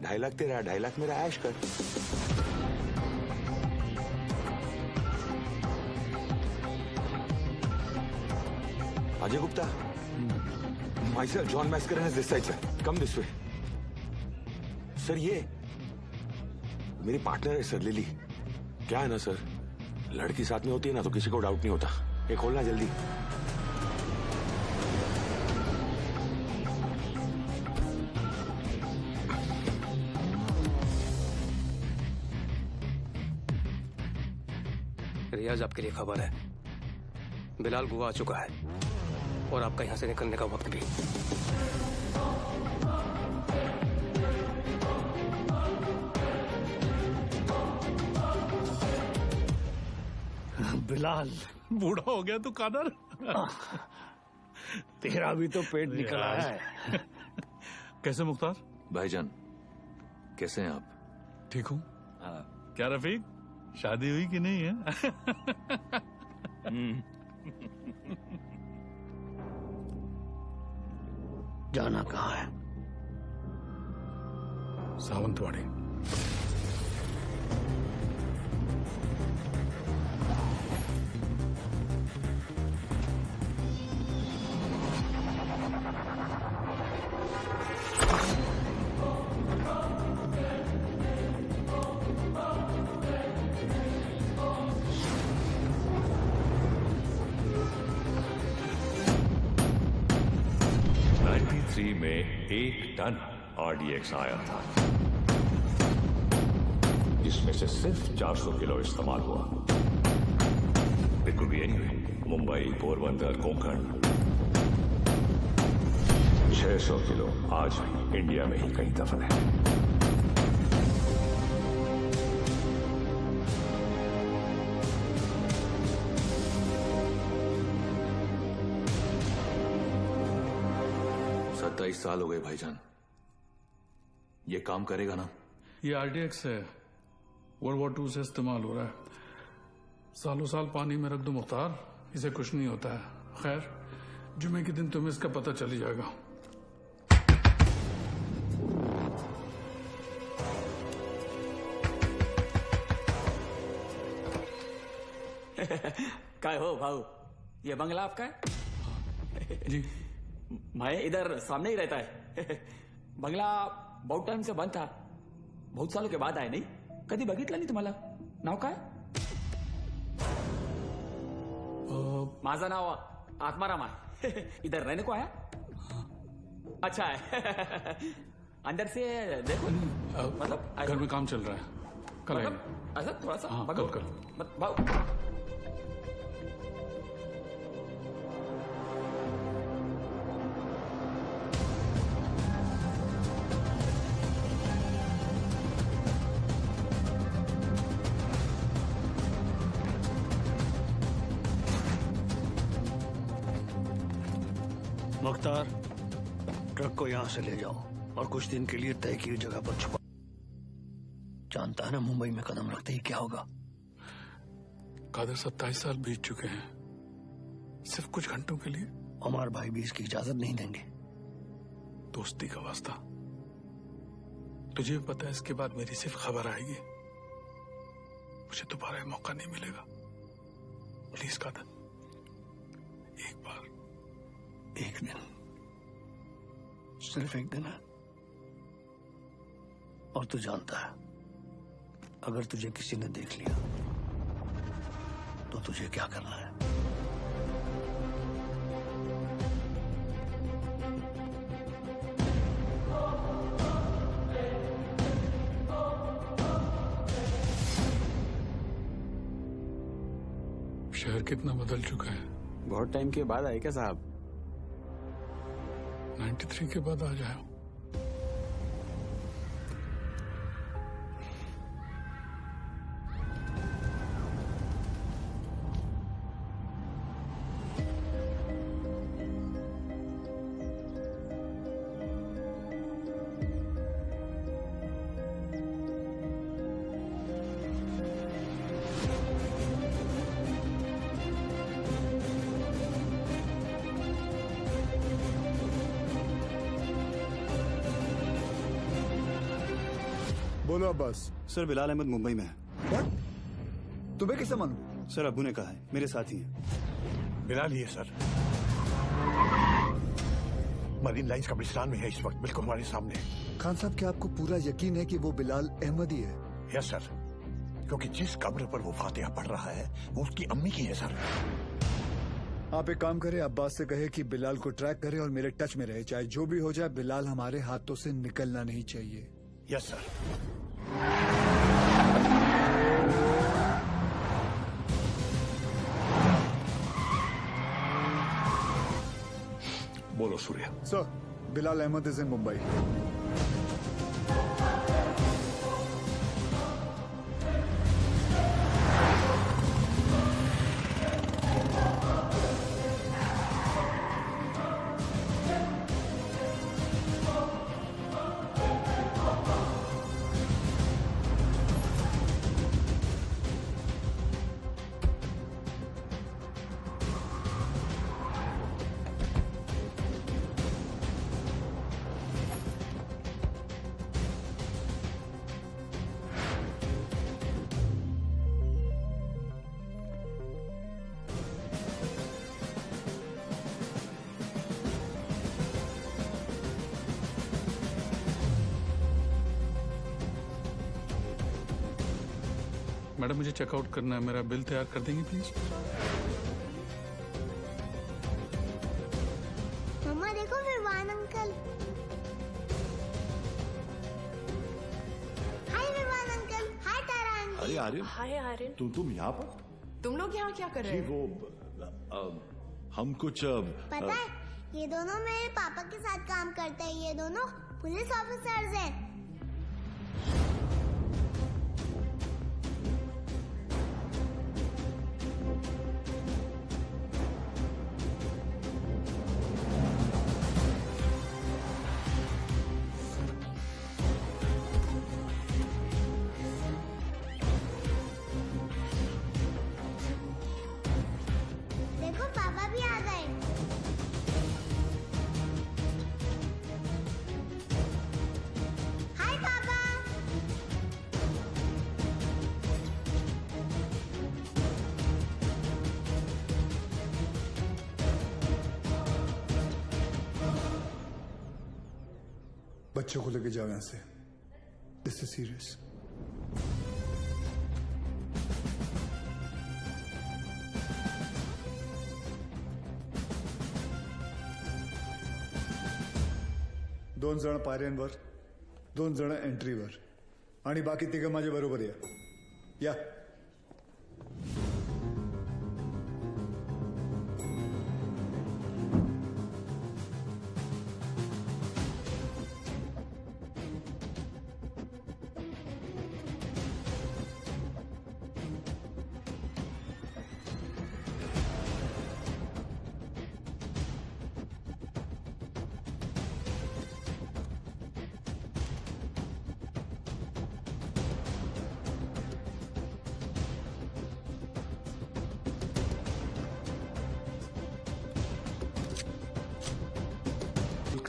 S10: 2.5 लाख तेरा, 2.5 लाख मेरा, ऐश कर। Ajay Gupta, myself, John Mascarenhas is this side, sir. Come this way. Sir ये मेरी पार्टनर है सर, लिली। क्या है ना सर, लड़की साथ में होती है ना तो किसी को डाउट नहीं होता। ये खोलना जल्दी।
S4: रियाज, आपके लिए खबर है। बिलाल गोवा आ चुका है और आपका यहां से निकलने का वक्त भी।
S21: बिलाल
S19: बूढ़ा हो गया तू कादर।
S21: तेरा भी तो पेट निकला है।
S19: कैसे मुख्तार?
S10: भाईजान कैसे हैं आप?
S19: ठीक हूँ। क्या रफीक, शादी हुई कि नहीं है?
S21: जाना कहाँ है?
S19: सावंतवाड़ी।
S2: में 1 टन RDX आया था, जिसमें से सिर्फ 400 किलो इस्तेमाल हुआ। It could be anywhere, Mumbai, Porbandar, Konkan. 600 kilo आज भी इंडिया में ही कहीं दफन है।
S10: साल हो गए भाईजान। ये काम करेगा ना?
S19: ये RDX है, World War II से इस्तेमाल हो रहा है। सालों साल पानी में रख दो मुख्तार, इसे कुछ नहीं होता है। खैर, जुमे के दिन तुम्हें इसका पता चल ही जाएगा।
S9: काय हो भाऊ, ये बंगला आपका है?
S19: जी।
S9: मैं इधर सामने ही रहता है। बंगला बहुत टाइम से बंद था, बहुत सालों के बाद आए। नहीं कधी बघितलं नाही तुम्हाला? नाव काय? माझं नाव आत्माराम आहे। इधर रहने को आया? अच्छा है। अंदर से देखो। मतलब
S19: घर में काम चल रहा है, कल
S9: मतलब ऐसा थोड़ा सा।
S19: हाँ, कल
S9: भाऊ
S21: मुख्तार, ट्रक को यहां से ले जाओ और कुछ दिन के लिए तय की जगह पर छुपा। जानता है ना मुंबई में कदम रखते ही क्या होगा।
S19: कादर 27 साल बीत चुके हैं, सिर्फ कुछ घंटों के लिए।
S21: उमर भाई भी इसकी इजाजत नहीं देंगे।
S19: दोस्ती का वास्ता, तुझे भी पता है इसके बाद मेरी सिर्फ खबर आएगी, मुझे दोबारा मौका नहीं मिलेगा। प्लीज कादर, एक बार,
S21: एक दिन, सिर्फ एक दिन है। और तू जानता है, अगर तुझे किसी ने देख लिया तो तुझे क्या करना है।
S19: शहर कितना बदल चुका है।
S9: बहुत टाइम के बाद आए क्या साहब?
S19: 93 के बाद आ जाओ।
S6: बोलो अब्बास।
S11: सर बिलाल अहमद मुंबई में है।
S6: तुम्हें किससे मालूम?
S11: सर अब्बू ने कहा है, मेरे साथी हैं।
S18: बिलाल ही है सर, मरीन लाइंस कब्रिस्तान में है इस वक्त, बिल्कुल हमारे सामने।
S6: खान साहब, क्या आपको पूरा यकीन है कि वो बिलाल अहमद ही है?
S18: यस सर, क्योंकि जिस कब्र पर वो फातिहा पढ़ रहा है वो उसकी अम्मी की है सर।
S6: आप एक काम करें, अब्बास से कहे कि बिलाल को ट्रैक करे और मेरे टच में रहे, चाहे जो भी हो जाए बिलाल हमारे हाथों से निकलना नहीं चाहिए।
S18: Yes sir. बोलो Surya.
S6: Sir, Bilal Ahmed is in Mumbai.
S19: Madam मुझे चेकआउट करना है, मेरा बिल तैयार कर देंगे प्लीज?
S17: मम्मा देखो विवान अंकल। हाय विवान अंकल। हाय तारा आंटी।
S12: अरे आर्यन,
S15: हाय आर्यन।
S12: तुम यहाँ पर?
S15: तुम लोग यहाँ क्या कर रहे
S12: जी
S15: हो?
S12: वो हम कुछ
S17: पता है, ये दोनों मेरे पापा के साथ काम करते हैं। ये दोनों पुलिस ऑफिसर्स हैं। देखो पापा भी आ गए। हाय पापा।
S6: बच्चों को लेके जाओ यहाँ से। This is serious. दोन जण पायऱ्यांवर, दोन जण एंट्रीवर आणि बाकी तिघं माझ्या बरोबर या।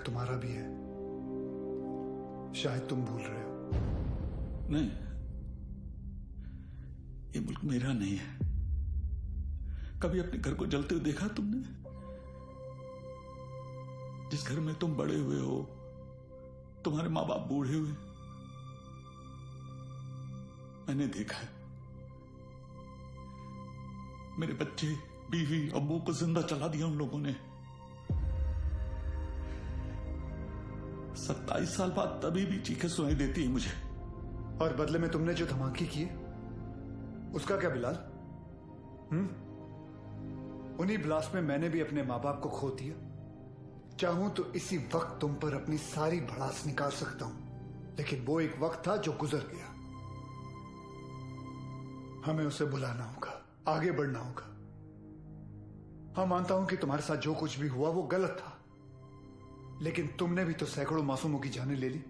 S6: तुम्हारा भी है, शायद तुम भूल रहे हो।
S19: नहीं, ये मुल्क मेरा नहीं है। कभी अपने घर को जलते हुए देखा तुमने? जिस घर में तुम बड़े हुए हो, तुम्हारे माँ बाप बूढ़े हुए, मैंने देखा है। मेरे बच्चे, बीवी, अब्बू को जिंदा चला दिया उन लोगों ने। 27 साल बाद तभी भी चीखें सुनाई देती है मुझे।
S6: और बदले में तुमने जो धमाके किए उसका क्या बिलाल? उन्हीं ब्लास्ट में मैंने भी अपने माँ बाप को खो दिया। चाहूं तो इसी वक्त तुम पर अपनी सारी भड़ास निकाल सकता हूं, लेकिन वो एक वक्त था जो गुजर गया। हमें उसे बुलाना होगा, आगे बढ़ना होगा। हाँ, मानता हूं कि तुम्हारे साथ जो कुछ भी हुआ वो गलत था, लेकिन तुमने भी तो सैकड़ों मासूमों की जानें ले ली।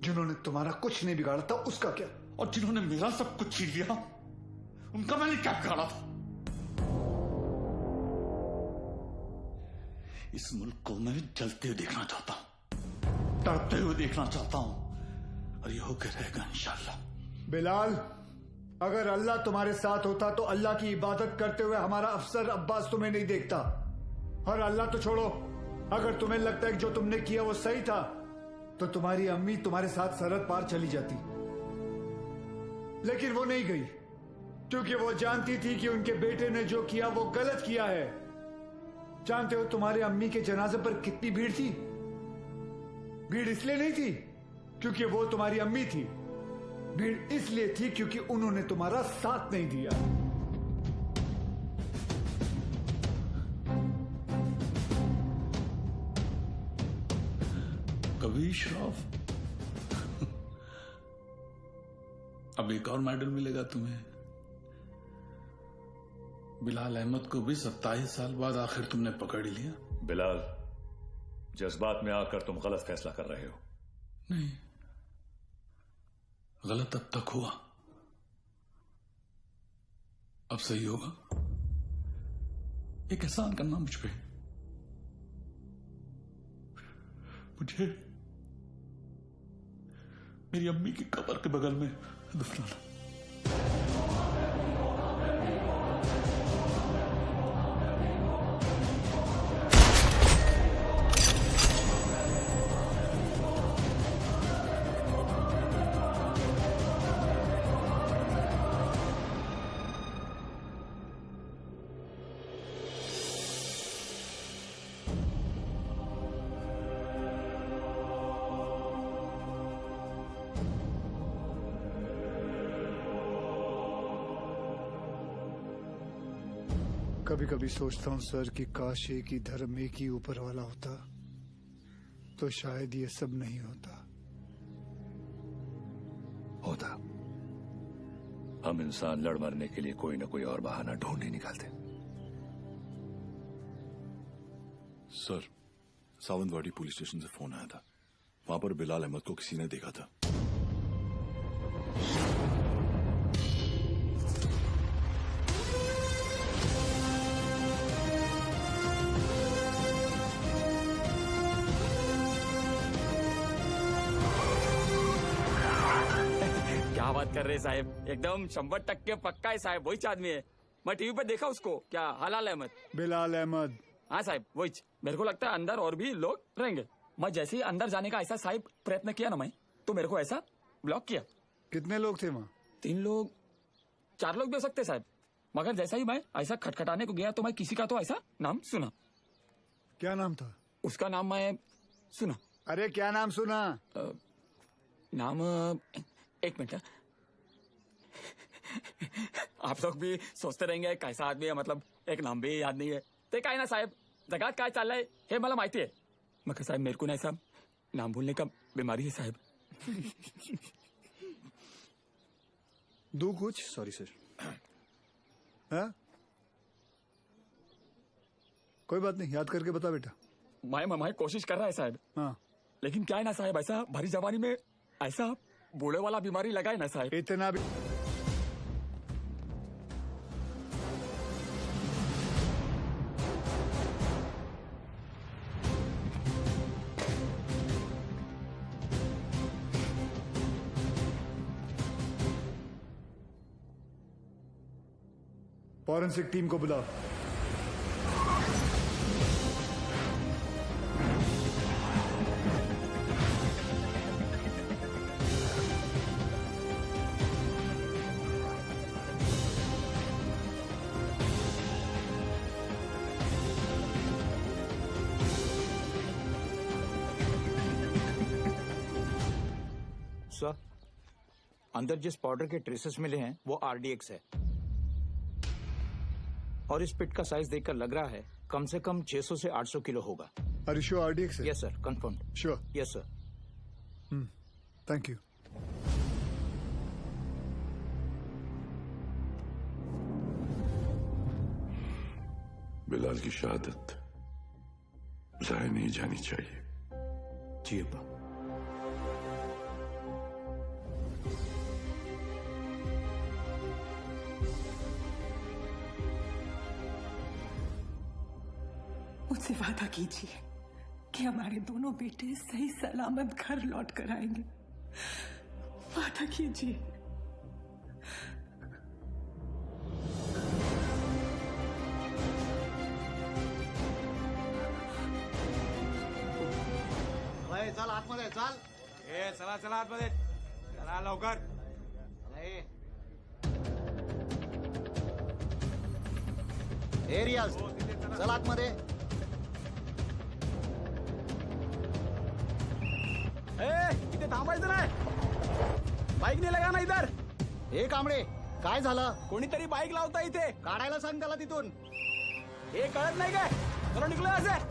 S6: जिन्होंने तुम्हारा कुछ नहीं बिगाड़ा था उसका क्या?
S19: और जिन्होंने मेरा सब कुछ छीन लिया, उनका मैंने क्या बिगाड़ा था? इस मुल्क को मैं जलते हुए देखना चाहता हूं, तड़पते हुए देखना चाहता हूं, और ये होकर रहेगा इंशाअल्लाह।
S6: बिलाल, अगर अल्लाह तुम्हारे साथ होता तो अल्लाह की इबादत करते हुए हमारा अफसर अब्बास तुम्हें नहीं देखता। और अल्लाह तो छोड़ो, अगर तुम्हें लगता है कि जो तुमने किया वो सही था तो तुम्हारी अम्मी तुम्हारे साथ सरहद पार चली जाती, लेकिन वो नहीं गई क्योंकि वो जानती थी कि उनके बेटे ने जो किया वो गलत किया है। जानते हो तुम्हारे अम्मी के जनाजे पर कितनी भीड़ थी? भीड़ इसलिए नहीं थी क्योंकि वो तुम्हारी अम्मी थी, भीड़ इसलिए थी क्योंकि उन्होंने तुम्हारा साथ नहीं दिया।
S12: कभी श्रॉफ अब एक और मेडल मिलेगा तुम्हें। बिलाल अहमद को भी 27 साल बाद आखिर तुमने पकड़ ही लिया।
S2: बिलाल, जज्बात में आकर तुम गलत फैसला कर रहे हो।
S12: नहीं, गलत अब तक हुआ, अब सही होगा। एक एहसान करना मुझ पे, मुझे मेरी अम्मी की कब्र के बगल में दफनाना।
S6: कभी कभी सोचता हूं सर कि काश एक ही धर्म, एक ही ऊपर वाला होता तो शायद ये सब नहीं होता।
S2: हम इंसान लड़ मरने के लिए कोई ना कोई और बहाना ढूंढ ही निकालते।
S12: सर, सावंतवाड़ी पुलिस स्टेशन से फोन आया था, वहां पर बिलाल अहमद को किसी ने देखा था।
S9: क्या बात कर रहे साहब, एकदम 100% पक्का है साहब, वही आदमी है। मैं टीवी पर देखा उसको। क्या हलाल अहमद?
S6: बिलाल अहमद।
S9: हाँ साहब वही। मेरे को लगता है अंदर और भी लोग रहेंगे। मैं जैसे ही अंदर जाने का ऐसा साहब प्रयत्न किया ना मैं, तो मेरे को ऐसा ब्लॉक किया।
S6: कितने लोग थे वहाँ?
S9: 3 लोग 4 लोग भी हो सकते साहब, मगर जैसा ही मैं ऐसा खटखटाने को गया तो मैं किसी का तो ऐसा नाम सुना।
S6: क्या नाम था
S9: उसका? नाम मैं सुना।
S6: अरे क्या नाम सुना?
S9: नाम एक मिनट। आप लोग भी सोचते रहेंगे कैसा आदमी है, मतलब एक नाम भी याद नहीं है। ते काय ना साहब, जगात काय चाललंय हे मला माहिती है, मगर साहब मेरे को ना ऐसा नाम भूलने का बीमारी है साहब।
S6: दो कुछ। Sorry sir. हाँ? कोई बात नहीं, याद करके बता बेटा।
S9: मैं कोशिश कर रहा है साहब।
S6: हाँ।
S9: लेकिन क्या है ना साहब, ऐसा भरी जवानी में ऐसा बूढ़े वाला बीमारी लगा है ना साहब।
S6: इतना भी फॉरेंसिक टीम को बुलाओ।
S5: सर, अंदर जिस पाउडर के ट्रेसेस मिले हैं वो आरडीएक्स है, और इस पिट का साइज देखकर लग रहा है कम से कम 600 से 800 किलो होगा।
S6: Are you sure RDX है?
S5: Yes sir, confirm.
S6: Sure.
S5: Yes sir.
S6: Thank you.
S10: Bilal की शहादत जाया नहीं जानी चाहिए।
S5: जी अब्बा।
S14: मुझसे वादा कीजिए कि हमारे दोनों बेटे सही सलामत घर लौट कर आएंगे। वादा कीजिए।
S11: चल आतमध्ये चल. चला चला आतमध्ये. चला लवकर. ए रियाज चल आतमध्ये.
S5: इथे थांबायचं नाही. बाईक नाही लगा ना इधर.
S11: ए कांबळे काय झालं?
S5: कोणीतरी बाईक लावता इथे.
S11: काढायला सांग त्याला तिथून.
S5: हे कळत नाही काय? चलो निघलो असे.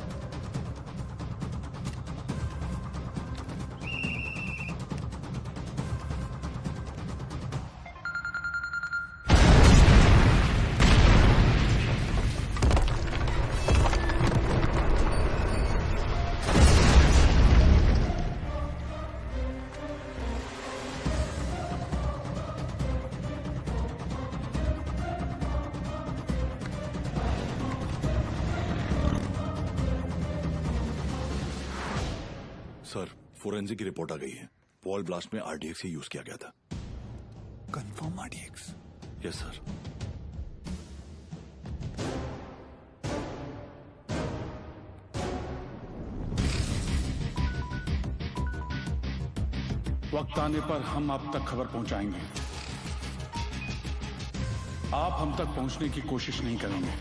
S12: सर, फोरेंसिक की रिपोर्ट आ गई है. वॉल ब्लास्ट में आरडीएक्स ही यूज किया गया था.
S6: Confirm RDX?
S12: Yes sir.
S20: वक्त आने पर हम आप तक खबर पहुंचाएंगे. आप हम तक पहुंचने की कोशिश नहीं करेंगे.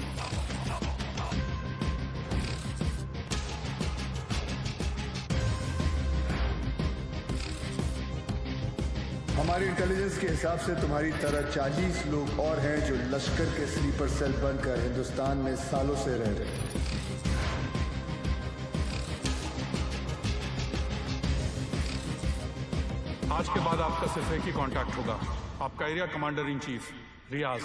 S6: हमारी इंटेलिजेंस के हिसाब से तुम्हारी तरह 40 लोग और हैं जो लश्कर के स्लीपर सेल बनकर हिंदुस्तान में सालों से रह रहे हैं.
S20: आज के बाद आपका सिर्फ एक ही कांटेक्ट होगा. आपका एरिया कमांडर इन चीफ रियाज.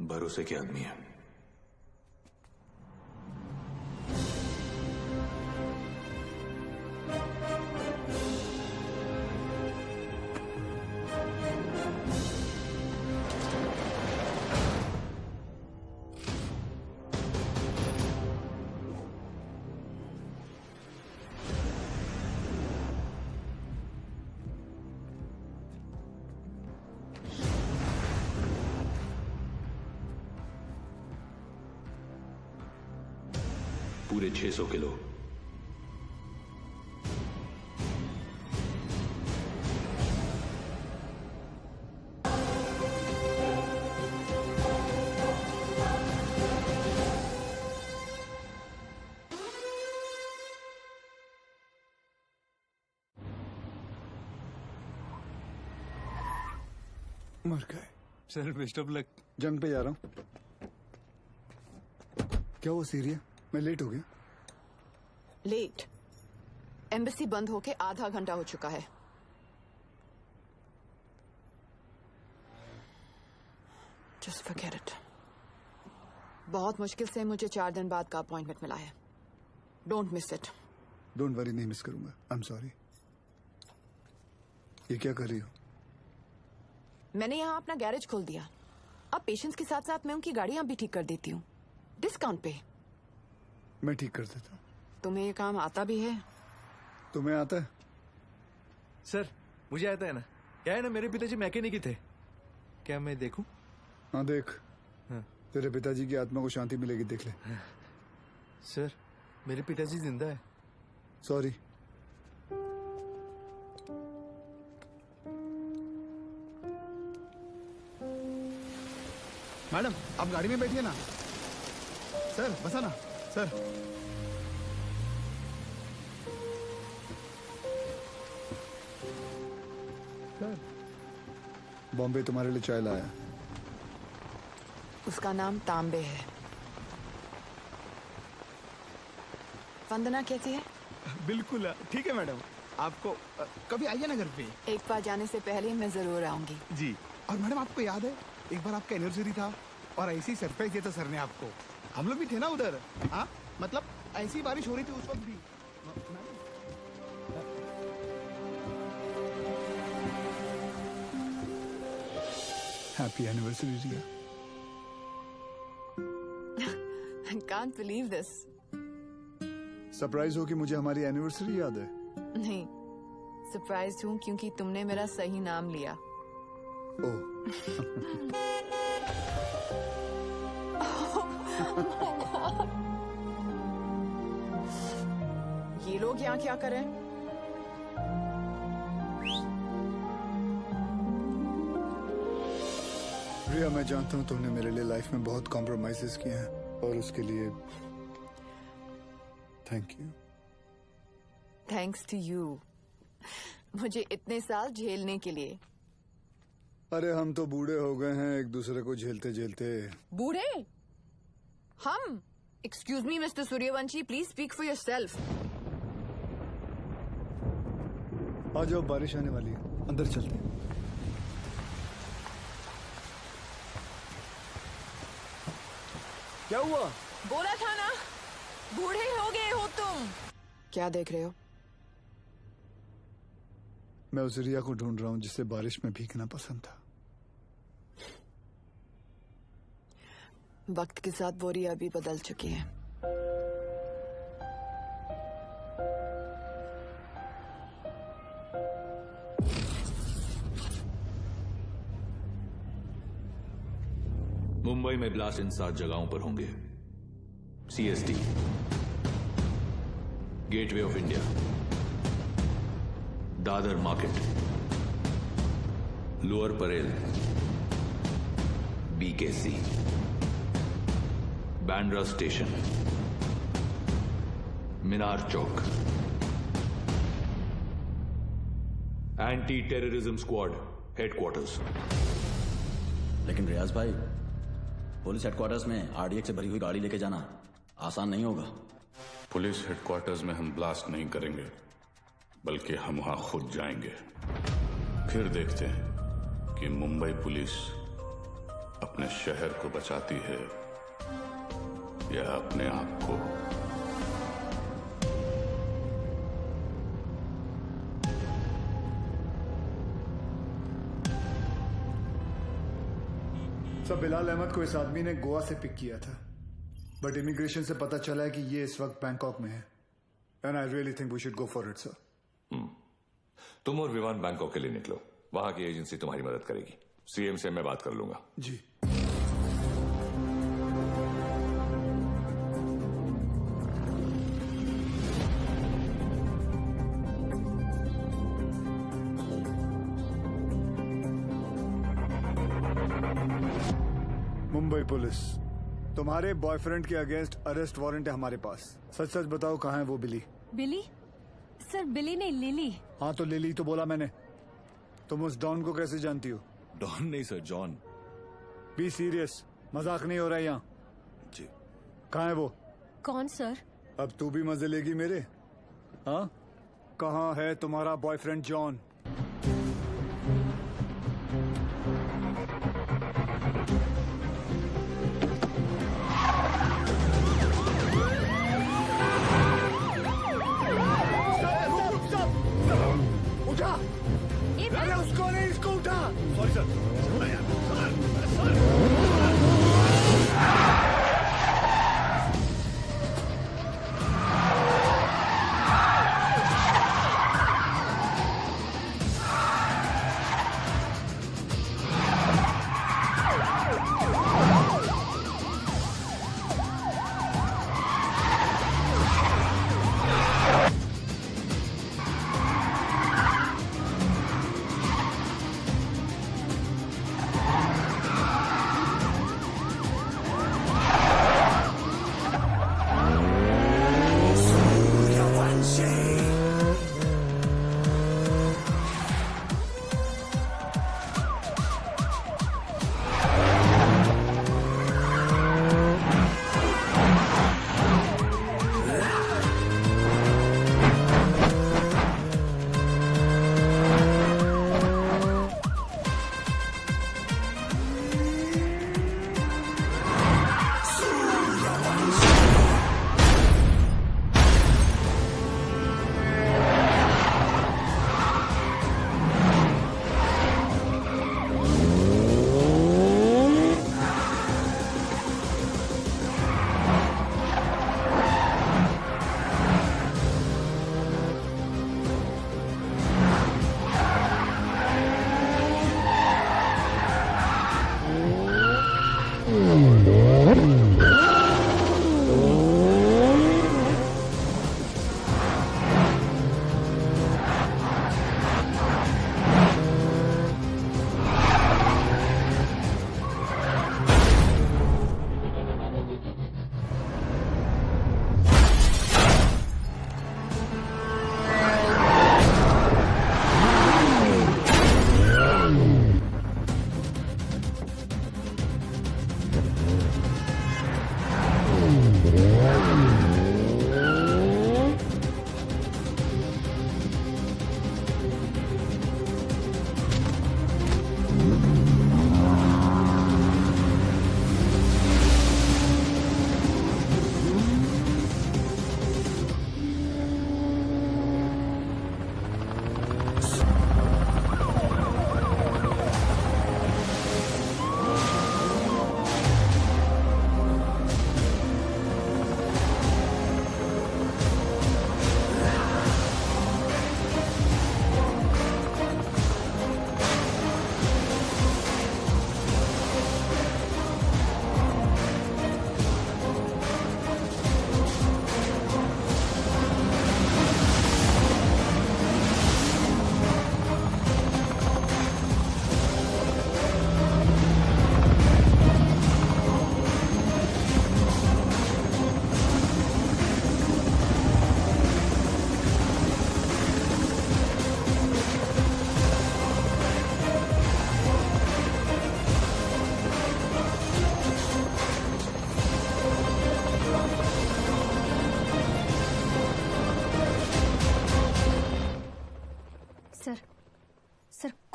S3: भरोसे के आदमी है. पूरे 600 किलो.
S6: मर गए.
S11: Sir best of luck.
S6: जंग पे जा रहा हूँ. क्या वो सीरिया? मैं लेट हो गया.
S15: लेट? एम्बेसी बंद होके आधा घंटा हो चुका है. Just forget it. बहुत मुश्किल से मुझे 4 दिन बाद का अपॉइंटमेंट मिला है. Don't miss it.
S6: Don't worry, नहीं मिस करूंगा. आई एम सॉरी. ये क्या कर रही हो?
S15: मैंने यहाँ अपना गैरेज खोल दिया. अब पेशेंट्स के साथ साथ मैं उनकी गाड़ियां भी ठीक कर देती हूँ डिस्काउंट पे.
S6: मैं ठीक कर देता हूँ.
S15: तुम्हें ये काम आता भी है?
S6: तुम्हें आता है?
S11: सर मुझे आता है ना. क्या है ना, मेरे पिताजी मैकेनिक ही थे. क्या मैं देखूं?
S6: हाँ देख.
S11: हाँ.
S6: तेरे पिताजी की आत्मा को शांति मिलेगी, देख ले.
S11: सर मेरे पिताजी जिंदा है.
S6: सॉरी. मैडम आप गाड़ी में बैठिए ना. सर बसा ना. सर बॉम्बे तुम्हारे लिए चाय लाया.
S15: उसका नाम तांबे है. वंदना कैसी है?
S5: बिल्कुल ठीक है मैडम, आपको कभी आइए ना घर पे।
S15: एक बार जाने से पहले मैं जरूर आऊंगी।
S5: जी। और मैडम आपको याद है एक बार आपका एनिवर्सरी था और ऐसी सरप्राइज दिया था सर ने आपको। हम लोग भी थे ना उधर। हाँ मतलब ऐसी बारिश हो रही थी उस वक्त भी। Happy anniversary Riya.
S15: I can't believe this.
S6: Surprise हो कि मुझे हमारी एनिवर्सरी याद है?
S15: नहीं, सरप्राइज हूँ क्योंकि तुमने मेरा सही नाम लिया।
S6: ओह।
S15: ये लोग यहाँ क्या कर रहे हैं?
S6: रिया, मैं जानता हूँ तुमने मेरे लिए लाइफ में बहुत कॉम्प्रोमाइजेस किए हैं और उसके लिए thank you.
S15: Thanks to you, मुझे इतने साल झेलने के लिए।
S6: अरे हम तो बूढ़े हो गए हैं एक दूसरे को झेलते झेलते।
S15: बूढ़े? हम? Excuse me mister Suryavanshi, please speak for yourself.
S6: आ जाओ, बारिश आने वाली है, अंदर चलते हैं। क्या हुआ?
S15: बोला था ना, बूढ़े हो गए हो तुम। क्या देख रहे हो?
S6: मैं उस रिया को ढूंढ रहा हूँ जिसे बारिश में भीगना पसंद था।
S15: वक्त के साथ वो रिया भी बदल चुकी है।
S7: मुंबई में ब्लास्ट इन 7 जगहों पर होंगे। CST, gateway of India, Dadar market, lower Parel, BKC, Bandra station, Minar Chowk. Anti terrorism squad headquarters.
S13: लेकिन रियाज भाई, पुलिस हेडक्वार्टर्स में RDX से भरी हुई गाड़ी लेके जाना आसान नहीं होगा।
S12: पुलिस हेडक्वार्टर्स में हम ब्लास्ट नहीं करेंगे, बल्कि हम वहां खुद जाएंगे। फिर देखते हैं कि मुंबई पुलिस अपने शहर को बचाती है या अपने आप को।
S6: सब बिलाल अहमद को इस आदमी ने गोवा से पिक किया था, बट इमिग्रेशन से पता चला है कि ये इस वक्त बैंकॉक में है। And I really think we should go for it sir.
S2: तुम और विवान बैंकॉक के लिए निकलो, वहां की एजेंसी तुम्हारी मदद करेगी। CM से मैं बात कर लूंगा।
S6: जी। मुंबई पुलिस, तुम्हारे बॉयफ्रेंड के अगेंस्ट अरेस्ट वारंट है हमारे पास। सच सच बताओ, कहाँ है वो बिली?
S1: बिली? सर बिली नहीं, लिली।
S6: हाँ तो लिली तो बोला मैंने। तुम उस डॉन को कैसे जानती हो?
S12: डॉन नहीं सर, जॉन।
S6: बी सीरियस, मजाक नहीं हो रहा है यहाँ।
S12: जी।
S6: कहाँ है वो?
S1: कौन सर?
S6: अब तू भी मजे लेगी मेरे? हाँ, कहाँ है तुम्हारा बॉयफ्रेंड जॉन? उठा! अरे उसको नहीं, इसको उठा! Sorry sir.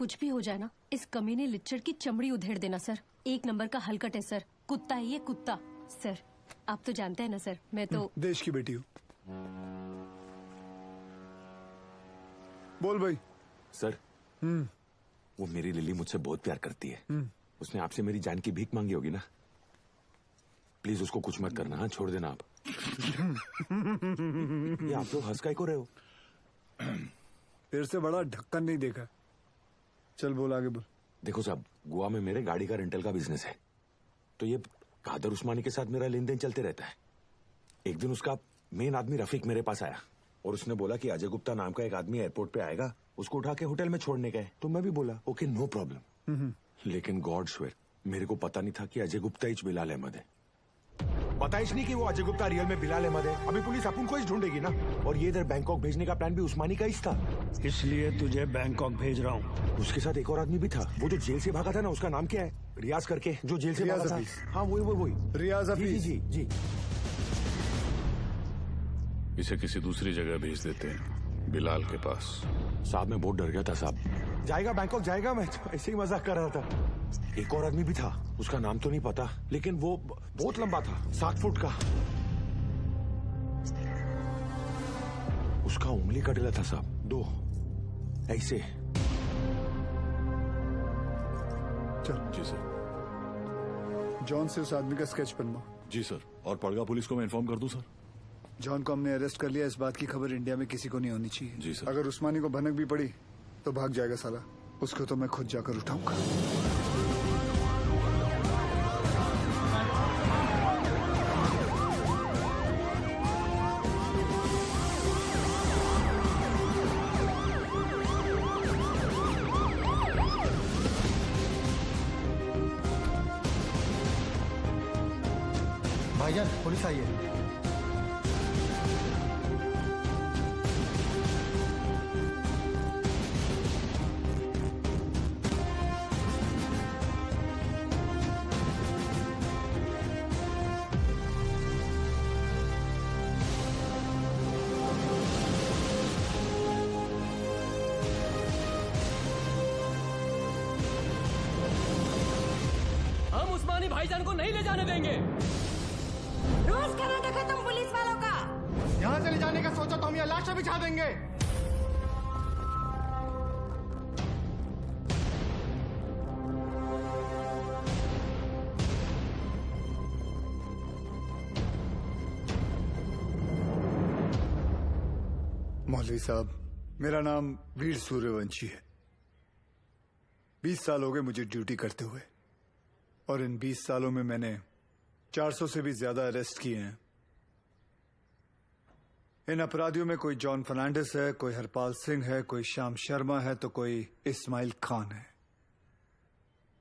S1: कुछ भी हो जाए ना, इस कमीने लिच्चड़ की चमड़ी उधेड़ देना सर। 1 नंबर का हलकट है सर, कुत्ता है ये कुत्ता। सर आप तो जानते हैं ना सर, मैं तो
S6: देश की बेटी हूँ। बोल भाई।
S10: सर वो मेरी लिली मुझसे बहुत प्यार करती है। उसने आपसे मेरी जान की भीख मांगी होगी ना। प्लीज उसको कुछ मत करना। हाँ, छोड़ देना आप। ये आप लोग हंस काहे को रहे हो?
S6: तेरे से बड़ा ढक्कन नहीं देखा। चल बोल, आगे बोल।
S10: देखो साहब, गोवा में मेरे गाड़ी का रेंटल का बिजनेस है, तो ये कादर उस्मानी के साथ मेरा लेन देन चलते रहता है। एक दिन उसका मेन आदमी रफीक मेरे पास आया और उसने बोला कि अजय गुप्ता नाम का एक आदमी एयरपोर्ट पे आएगा, उसको उठा के होटल में छोड़ने गए। तो मैं भी बोला ओके नो प्रॉब्लम। लेकिन गॉड श्वेर, मेरे को पता नहीं था कि अजय गुप्ता ही बिलाल अहमद है। पता ही नहीं कि वो अजय गुप्ता रियल में बिलाल अहमद है। अभी पुलिस अपन को ही ढूंढेगी ना। और ये इधर बैंकॉक भेजने का प्लान भी उस्मानी का ही था।
S21: इसलिए तुझे बैंकॉक भेज रहा हूँ।
S10: उसके साथ एक और आदमी भी था, वो जो जेल से भागा था ना, उसका नाम क्या है? रियाज करके, जो जेल से भागा था। हाँ वही
S6: रियाज हफीज।
S10: जी जी जी।
S12: इसे किसी दूसरी जगह भेज देते हैं, बिलाल के पास।
S10: साहब मैं बहुत डर गया था साहब। जाएगा बैंकॉक जाएगा, मैं तो ऐसे ही मजाक कर रहा था। एक और आदमी भी था, उसका नाम तो नहीं पता, लेकिन वो बहुत लंबा था, 7 फुट का। उसका उंगली कट गया था साहब, 2 ऐसे।
S6: चल
S12: जी सर।
S6: जॉन से उस आदमी का स्केच बनवा।
S7: जी सर। और पड़गा पुलिस को मैं इन्फॉर्म कर दूं सर?
S6: जॉन को हमने अरेस्ट कर लिया। इस बात की खबर इंडिया में किसी को नहीं होनी चाहिए।
S7: जी सर।
S6: अगर उस्मानी को भनक भी पड़ी तो भाग जाएगा साला। उसको तो मैं खुद जाकर उठाऊंगा।
S5: भाईजान पुलिस आई है।
S8: हम उस्मानी भाईजान को नहीं ले जाने देंगे।
S16: रोज का नाटक है तुम पुलिस वालों का।
S5: यहाँ से ले जाने का सोचा तो हम यहाँ लाशें बिछा देंगे।
S6: मौलवी साहब, मेरा नाम वीर सूर्यवंशी है। 20 साल हो गए मुझे ड्यूटी करते हुए, और इन 20 सालों में मैंने 400 से भी ज्यादा अरेस्ट किए हैं। इन अपराधियों में कोई जॉन फर्नांडिस है, कोई हरपाल सिंह है, कोई श्याम शर्मा है, तो कोई इस्माइल खान है।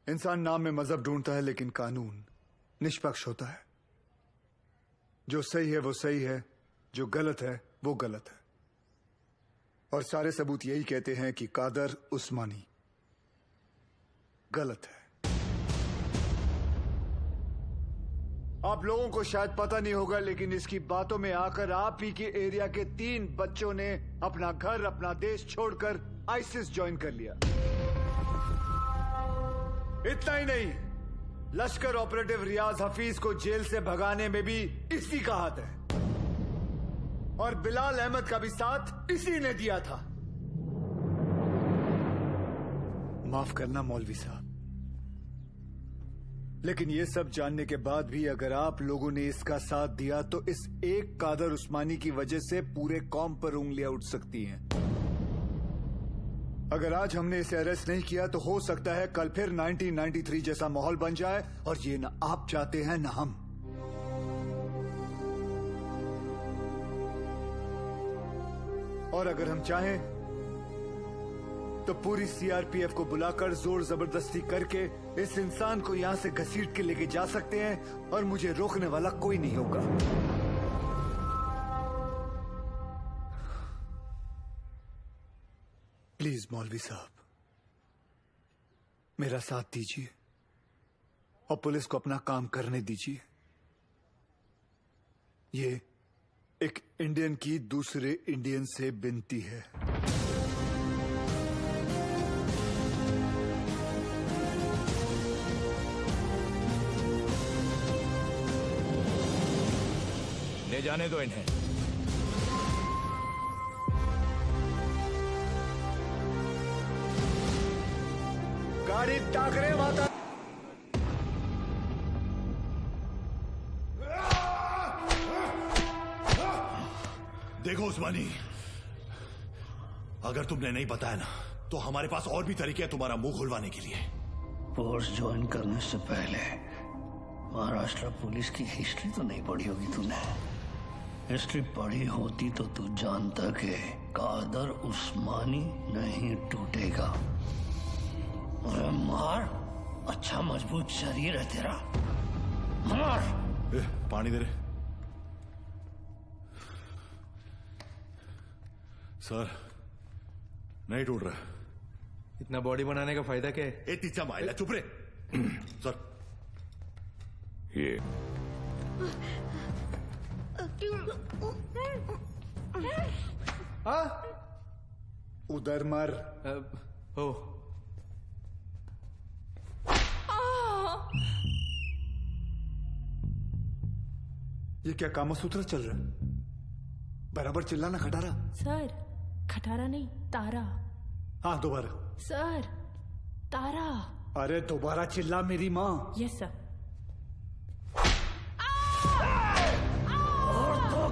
S6: इंसान नाम में मजहब ढूंढता है, लेकिन कानून निष्पक्ष होता है। जो सही है वो सही है, जो गलत है वो गलत है। और सारे सबूत यही कहते हैं कि कादर उस्मानी गलत है। आप लोगों को शायद पता नहीं होगा, लेकिन इसकी बातों में आकर आप ही के एरिया के 3 बच्चों ने अपना घर, अपना देश छोड़कर आईसिस ज्वाइन कर लिया। इतना ही नहीं, लश्कर ऑपरेटिव रियाज हफीज को जेल से भगाने में भी इसी का हाथ है, और बिलाल अहमद का भी साथ इसी ने दिया था। माफ करना मौलवी साहब, लेकिन ये सब जानने के बाद भी अगर आप लोगों ने इसका साथ दिया तो इस एक कादर उस्मानी की वजह से पूरे कौम पर उंगलियां उठ सकती हैं। अगर आज हमने इसे अरेस्ट नहीं किया तो हो सकता है कल फिर 1993 जैसा माहौल बन जाए, और ये ना आप चाहते हैं ना हम। और अगर हम चाहें तो पूरी सीआरपीएफ को बुलाकर जोर जबरदस्ती करके इस इंसान को यहां से घसीट के लेके जा सकते हैं, और मुझे रोकने वाला कोई नहीं होगा। प्लीज मौलवी साहब, मेरा साथ दीजिए और पुलिस को अपना काम करने दीजिए। ये एक इंडियन की दूसरे इंडियन से विनती है।
S7: ले जाने दो इन्हें।
S6: गाड़ी टाकरे माता।
S4: देखो उस्मानी, अगर तुमने नहीं बताया ना तो हमारे पास और भी तरीके हैं तुम्हारा मुंह खुलवाने के लिए।
S21: फोर्स ज्वाइन करने से पहले महाराष्ट्र पुलिस की हिस्ट्री तो नहीं पढ़ी होगी तूने। हिस्ट्री पढ़ी होती तो तू जानता कि कादर उस्मानी नहीं टूटेगा। अरे मार, अच्छा मजबूत शरीर है तेरा, मार।
S4: पानी दे रहे सर, नहीं टूट रहा।
S11: इतना बॉडी बनाने का फायदा क्या है?
S4: ए तीचा माइला, चुप रे। सर
S2: ये
S6: उधर मार।
S11: ओ
S6: ये क्या कामसूत्र चल रहा है? बराबर चिल्लाना खटारा।
S22: सर, खटारा नहीं, तारा।
S6: हाँ दोबारा।
S22: सर, तारा।
S6: अरे दोबारा चिल्ला मेरी माँ।
S22: Yes sir.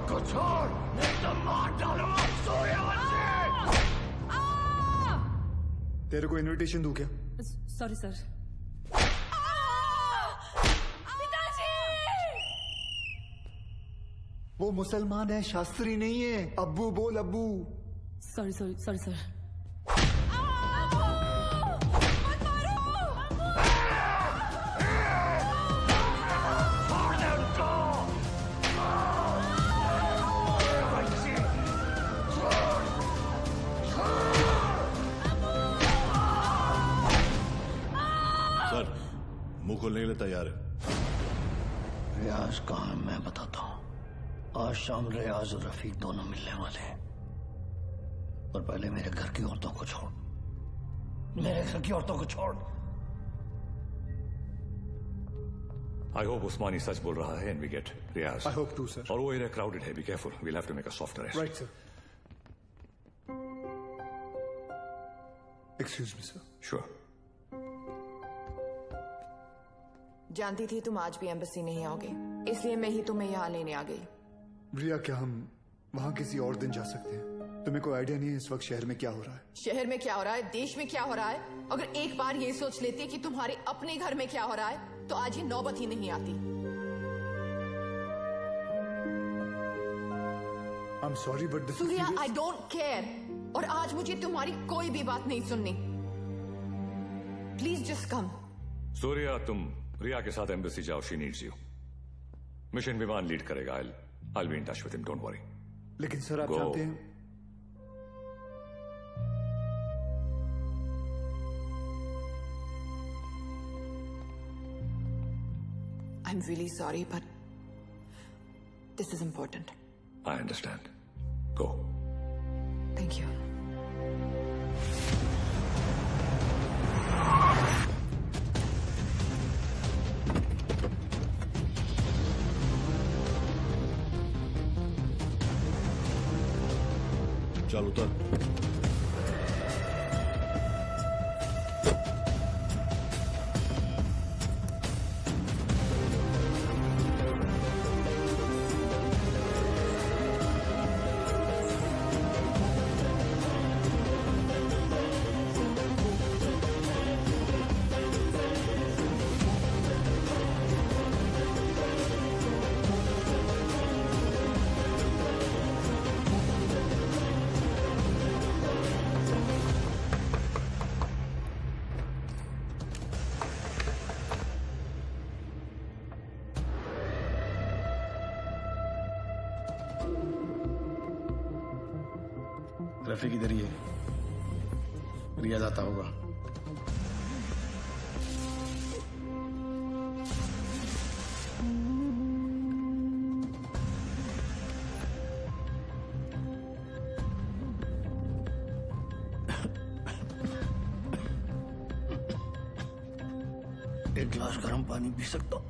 S21: को छोड़, नहीं तो मार डालूंगा सूर्यवंशी।
S6: तेरे को इनविटेशन दूं क्या?
S22: Sorry sir.
S6: वो मुसलमान है, शास्त्री नहीं है। अब्बू बोल अब्बू।
S22: Sorry sorry sorry sir.
S4: Sir, मुंह खोलने के लिए तैयार है।
S21: रियाज कहाँ है मैं बताता हूँ। आज शाम रियाज और रफीक दोनों मिलने वाले हैं। और पहले मेरे घर की औरतों को छोड़, मेरे घर की औरतों को छोड़।
S2: आई होप उस्मानी सच बोल रहा है and we get Riyaz.
S6: I hope too sir.
S2: और वो एरिया क्राउडेड है, be careful, we'll have to make a soft arrest.
S6: Right sir. Excuse me sir.
S2: Sure.
S15: जानती थी तुम आज भी एम्बेसी नहीं आओगे, इसलिए मैं ही तुम्हें यहाँ लेने आ गई।
S6: रिया, क्या हम वहाँ किसी और दिन जा सकते हैं? तुम्हें कोई आइडिया नहीं है इस वक्त शहर में क्या हो रहा है?
S15: शहर में क्या हो रहा है, देश में क्या हो रहा है? अगर एक बार ये सोच लेती कि तुम्हारे अपने घर में क्या हो रहा है तो आज ये नौबत ही नहीं आती।
S6: I'm sorry, but this is
S15: Surya,
S6: serious.
S15: I don't care। और आज मुझे तुम्हारी कोई भी बात नहीं सुननी। Please just come.
S2: सूर्या, तुम रिया के साथ एम्बेसी जाओ, शी नीड्स यू। मिशन विमान लीड करेगा। I'll be in touch with him, don't worry.
S6: लेकिन सर आप
S2: Go.
S6: जानते हैं
S15: I'm really sorry, but this is important.
S2: I understand. Go.
S15: Thank you.
S4: चल उतर।
S23: रफीक इधर ही है, रियाज आता होगा।
S21: एक गिलास गर्म पानी पी सकता हूँ?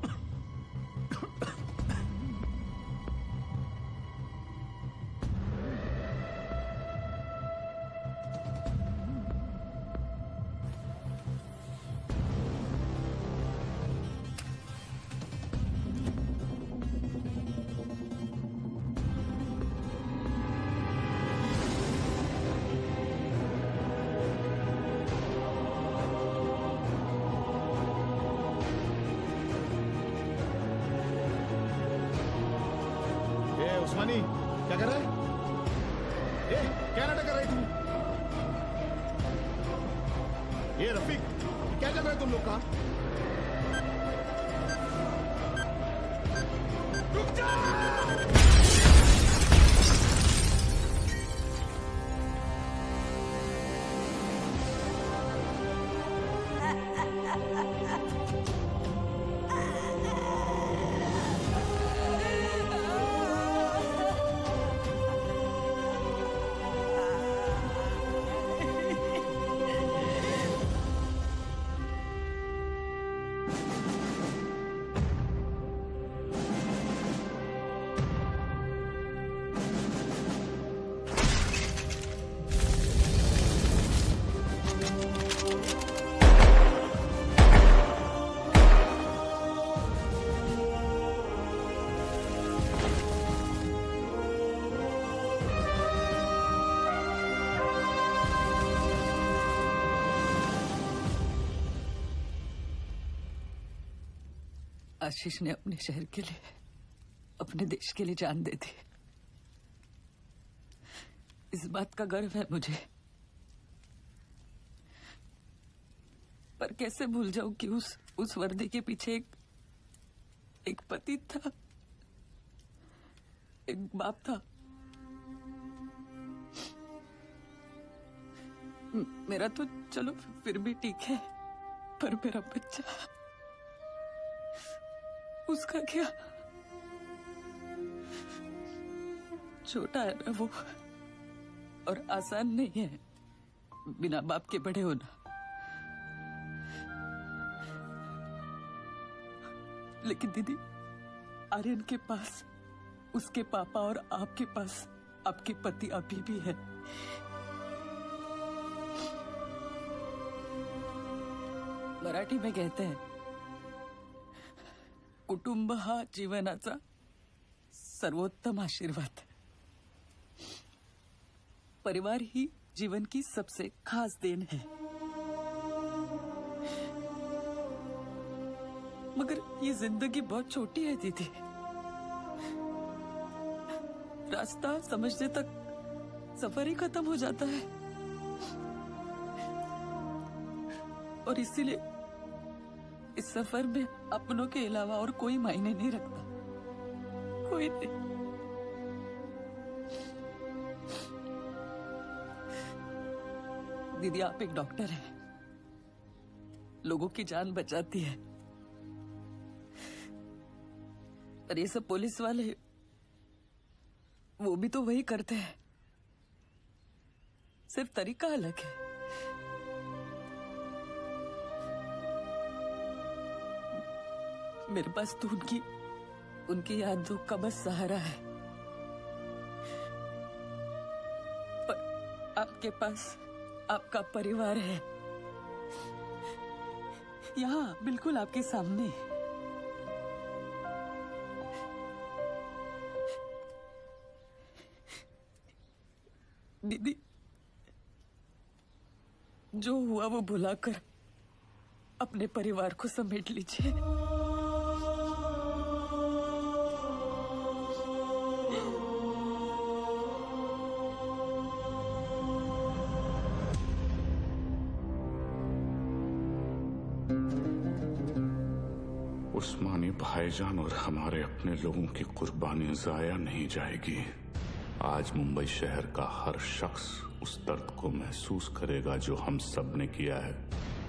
S5: उस्मानी क्या कर रहा है? क्या नाटक कर रहे तुम? ये रफीक क्या चल रहा है तुम लोग का? रुक जा!
S14: आशीष ने अपने शहर के लिए, अपने देश के लिए जान दे दी। इस बात का गर्व है मुझे। पर कैसे भूल जाऊं कि उस वर्दी के पीछे एक पति था, एक बाप था। मेरा तो चलो फिर भी ठीक है, पर मेरा बच्चा, उसका क्या? छोटा है ना वो, और आसान नहीं है बिना बाप के बड़े होना। लेकिन दीदी, आर्यन के पास उसके पापा और आपके पास आपके पति अभी भी है। मराठी में कहते हैं, कुटुंब हा जीवनाचा सर्वोत्तम आशीर्वाद। परिवार ही जीवन की सबसे खास देन है। मगर ये जिंदगी बहुत छोटी है दीदी। रास्ता समझने तक सफर ही खत्म हो जाता है। और इसीलिए इस सफर में अपनों के अलावा और कोई मायने नहीं रखता, कोई नहीं। दीदी, आप एक डॉक्टर हैं, लोगों की जान बचाती है। और ये सब पुलिस वाले, वो भी तो वही करते हैं, सिर्फ तरीका अलग है। मेरे पास तो उनकी यादों का बस सहारा है, पर आपके पास आपका परिवार है, यहाँ बिल्कुल आपके सामने। दीदी, जो हुआ वो भुलाकर अपने परिवार को समेट लीजिए।
S12: उस्मानी भाईजान और हमारे अपने लोगों की कुर्बानी जाया नहीं जाएगी। आज मुंबई शहर का हर शख्स उस दर्द को महसूस करेगा जो हम सब ने किया है।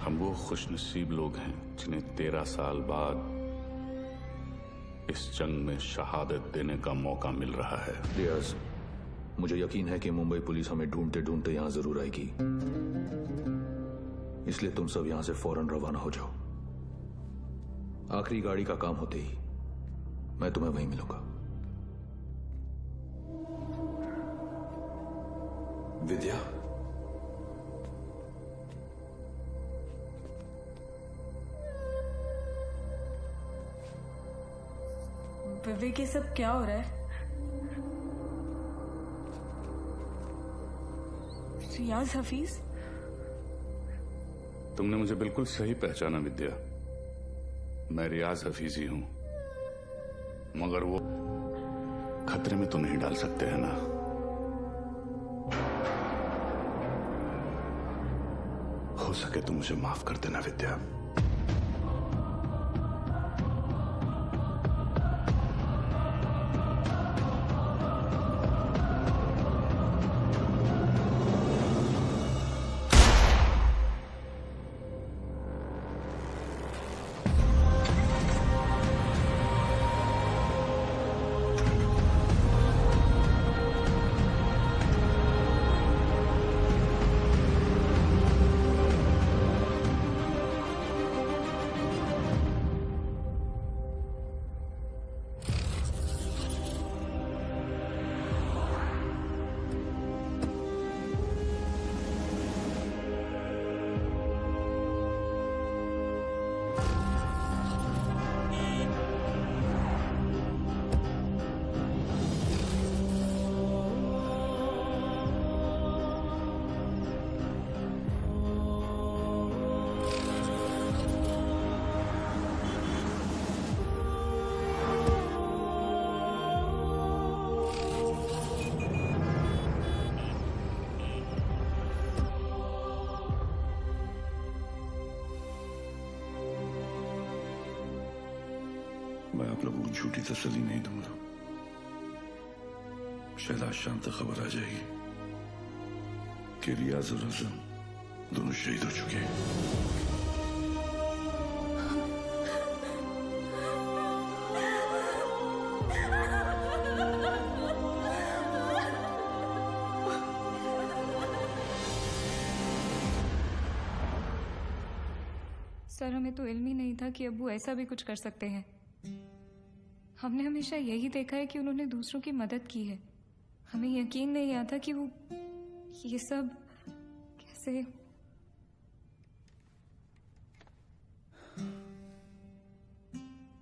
S12: हम वो खुशनसीब लोग हैं जिन्हें 13 साल बाद इस जंग में शहादत देने का मौका मिल रहा है।
S7: रियाज, मुझे यकीन है कि मुंबई पुलिस हमें ढूंढते ढूंढते यहाँ जरूर आएगी, इसलिए तुम सब यहाँ से फौरन रवाना हो जाओ। आखिरी गाड़ी का काम होते ही मैं तुम्हें वहीं मिलूंगा।
S10: विद्या,
S22: विवेक, ये सब क्या हो रहा है? रियाज हफीज?
S12: तुमने मुझे बिल्कुल सही पहचाना विद्या। मैं रियाज हफीज ही हूं, मगर वो खतरे में तो नहीं डाल सकते हैं ना? हो सके तो मुझे माफ कर देना विद्या। मैं आप लोगों को झूठी तसल्ली नहीं दूंगा। शायद आज शाम तक खबर आ जाएगी कि रियाज और आजम दोनों शहीद हो चुके हैं।
S22: सर, हमें तो इल्म ही नहीं था कि अब्बू ऐसा भी कुछ कर सकते हैं। हमने हमेशा यही देखा है कि उन्होंने दूसरों की मदद की है। हमें यकीन नहीं आता कि वो ये सब कैसे।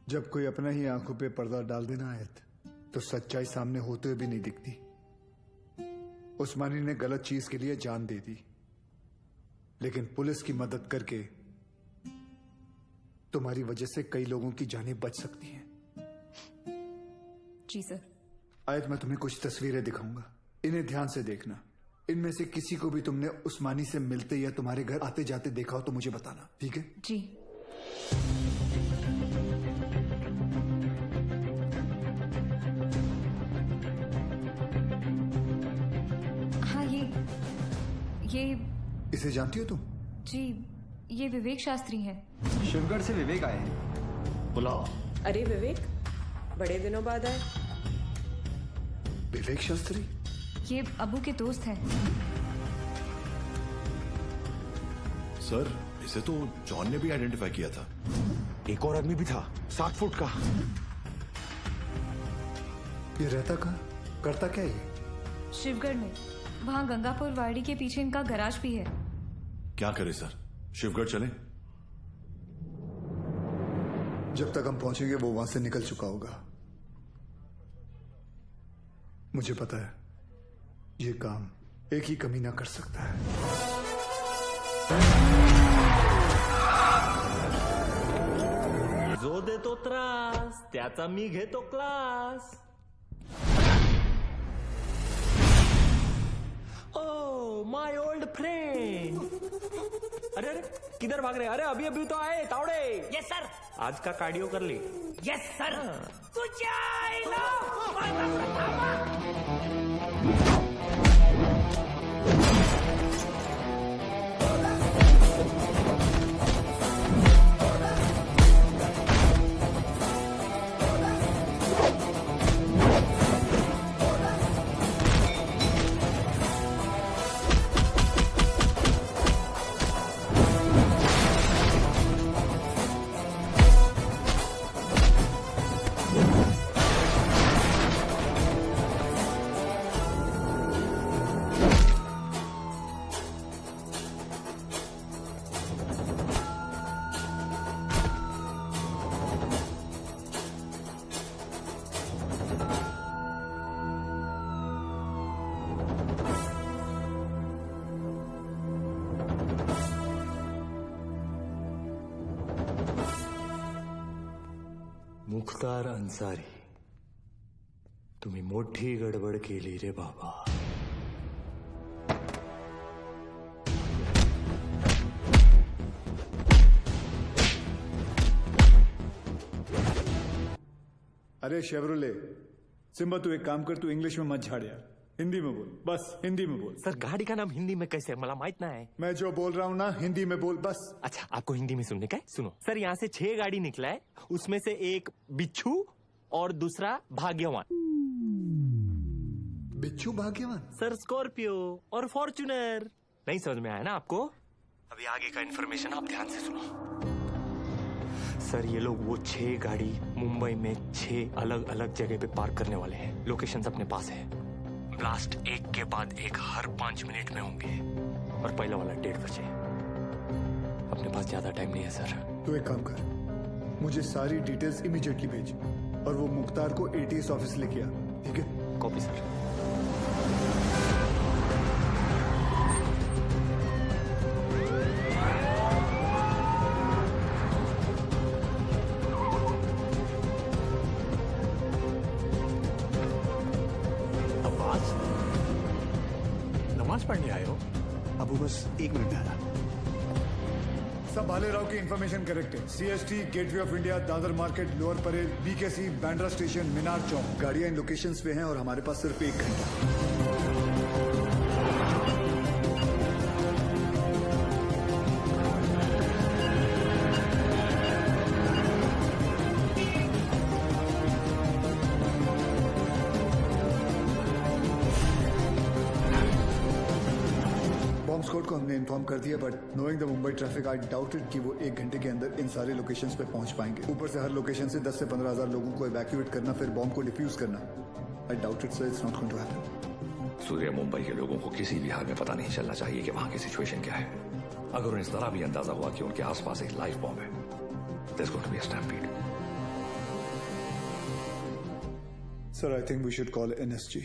S6: जब कोई अपना ही आंखों पे पर्दा डाल देना आयत, तो सच्चाई सामने होते हुए भी नहीं दिखती। उस्मानी ने गलत चीज के लिए जान दे दी, लेकिन पुलिस की मदद करके तुम्हारी वजह से कई लोगों की जानें बच सकती हैं।
S22: जी सर।
S6: आयत, मैं तुम्हें कुछ तस्वीरें दिखाऊंगा, इन्हें ध्यान से देखना। इनमें से किसी को भी तुमने उस्मानी से मिलते या तुम्हारे घर आते जाते देखा हो तो मुझे बताना, ठीक है?
S22: जी। हाँ, ये
S6: इसे जानती हो तुम?
S22: जी, ये विवेक शास्त्री हैं।
S6: शिवगढ़ से विवेक आए हैं। बुलाओ।
S17: अरे विवेक, बड़े दिनों बाद आए।
S6: विवेक शास्त्री?
S22: ये अबू के दोस्त हैं।
S4: सर, इसे तो जॉन ने भी आइडेंटिफाई किया था।
S10: एक और आदमी भी था, 7 फुट का।
S6: ये रहता कहाँ, करता क्या ये?
S22: शिवगढ़ में, वहाँ गंगापुर वाड़ी के पीछे इनका गैराज भी है।
S4: क्या करे सर, शिवगढ़ चले?
S6: जब तक हम पहुंचेंगे वो वहां से निकल चुका होगा। मुझे पता है ये काम एक ही कमीना कर सकता है।
S18: जो देतो त्रास त्याचा मी घेतो class. Oh my old friend. अरे अरे किधर भाग रहे? अरे अभी अभी तो आए तावड़े।
S8: Yes sir.
S18: आज का कार्डियो कर ली?
S8: Yes sir.
S18: मुख्तार अंसारी, तुम्ही मोठी गडबड केली रे बाबा.
S6: अरे शेवरोले, सिम्बा तू एक काम कर, तू इंग्लिश में मत झाड़ यार, हिंदी में बोल, बस हिंदी में बोल.
S18: सर गाड़ी का नाम हिंदी में कैसे, मला माहित नाही.
S6: मैं जो बोल रहा हूँ ना हिंदी में बोल बस.
S18: अच्छा आपको हिंदी में सुनने का है? सुनो सर, यहाँ से 6 गाड़ी निकला है, उसमें से एक बिच्छू और दूसरा भाग्यवान.
S6: बिच्छू भाग्यवान?
S18: सर स्कॉर्पियो और फॉर्च्यूनर. नहीं समझ में आया ना आपको? अभी आगे का इन्फॉर्मेशन आप ध्यान से सुनो. सर ये लोग वो 6 गाड़ी मुंबई में 6 अलग अलग जगह पे पार्क करने वाले हैं. लोकेशंस अपने पास है. ब्लास्ट एक के बाद एक हर 5 मिनट में होंगे और पहला वाला 1:30 बजे. अपने पास ज्यादा टाइम नहीं है सर.
S6: तो एक काम कर, मुझे सारी डिटेल्स इमीडिएटली भेज और वो मुख्तार को एटीएस ऑफिस लेके आ. ठीक है?
S18: Copy sir.
S23: पढ़ने आए हो?
S5: अबू बस 1 मिनट में आ रहा.
S6: सब भालेराव की इंफॉर्मेशन करेक्ट है. CST, gateway of India, Dadar market, lower Parel, BKC, Bandra station, Minar Chowk. गाड़ियां इन लोकेशंस पे हैं और हमारे पास सिर्फ 1 घंटा. स्कॉट को हमने इन्फॉर्म कर दिया, but knowing the Mumbai traffic I doubted कि वो 1 घंटे के अंदर इन सारे लोकेशंस पे पहुंच पाएंगे. ऊपर से हर लोकेशन से 10 से 15 हजार लोगों को इवैक्यूएट करना, फिर बॉम्ब को डिफ्यूज करना. I doubted sir, it's not going to happen.
S2: Surya, Mumbai के लोगों को किसी भी हाल में पता नहीं चलना चाहिए कि वहां की सिचुएशन क्या है. अगर उन्हें इस तरह भी अंदाजा हुआ कि उनके आसपास एक लाइव बॉम्ब है, there is going to be a stampede.
S6: Sir I think we should call NSG.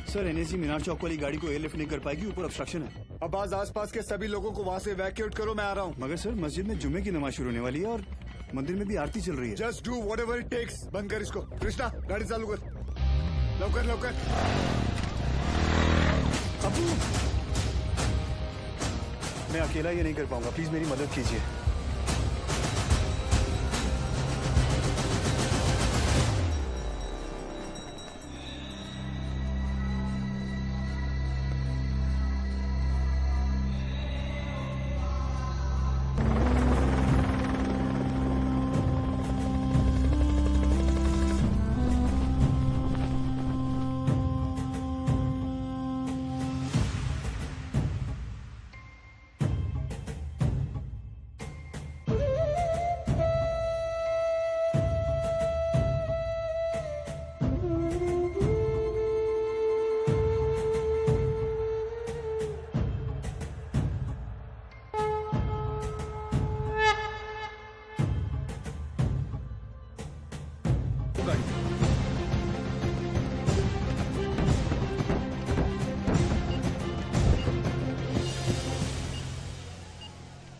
S5: Sir NSG Minar Chowk वाली गाड़ी को एयरलिफ्ट नहीं कर पाएगी, ऊपर ऑब्स्ट्रक्शन है.
S6: अब आसपास के सभी लोगों को वहां से इवैक्यूएट करो, मैं आ रहा हूँ.
S5: मगर सर मस्जिद में जुमे की नमाज शुरू होने वाली है और मंदिर में भी आरती चल रही है.
S6: Just do whatever it takes. बंद कर इसको. कृष्णा गाड़ी चालू कर, लवकर लवकर.
S5: अबू, मैं अकेला ये नहीं कर पाऊंगा, प्लीज मेरी मदद कीजिए.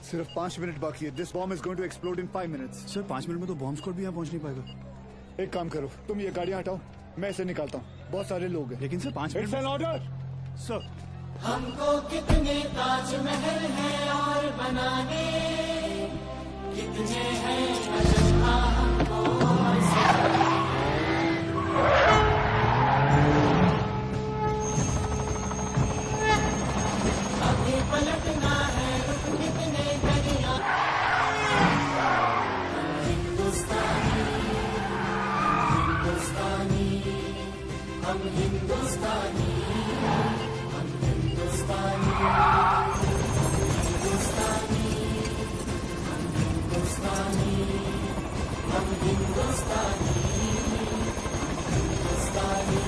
S6: सिर्फ 5 मिनट बाकी है. This bomb is going to explode in 5 minutes.
S5: Sir 5 minute में तो बॉम्ब स्क्वाड भी यहाँ पहुंच नहीं पाएगा.
S6: एक काम करो, तुम ये गाड़ियां हटाओ, मैं इसे निकालता हूँ. बहुत सारे लोग हैं.
S5: लेकिन sir 5 minute.
S6: It's an order sir.
S9: हमको कितने ताजमहल हैं और बनाने, कितने हैं अजंता हमको और सजाने. अभी पलटना है, रुक कितने दरिया. हिंदुस्तानी हिंदुस्तानी, हम हिंदुस्तानी, हम हिंदुस्तानी, हिंदुस्तानी, हम हिंदुस्तानी, हम हिंदुस्तानी, हिंदुस्तानी.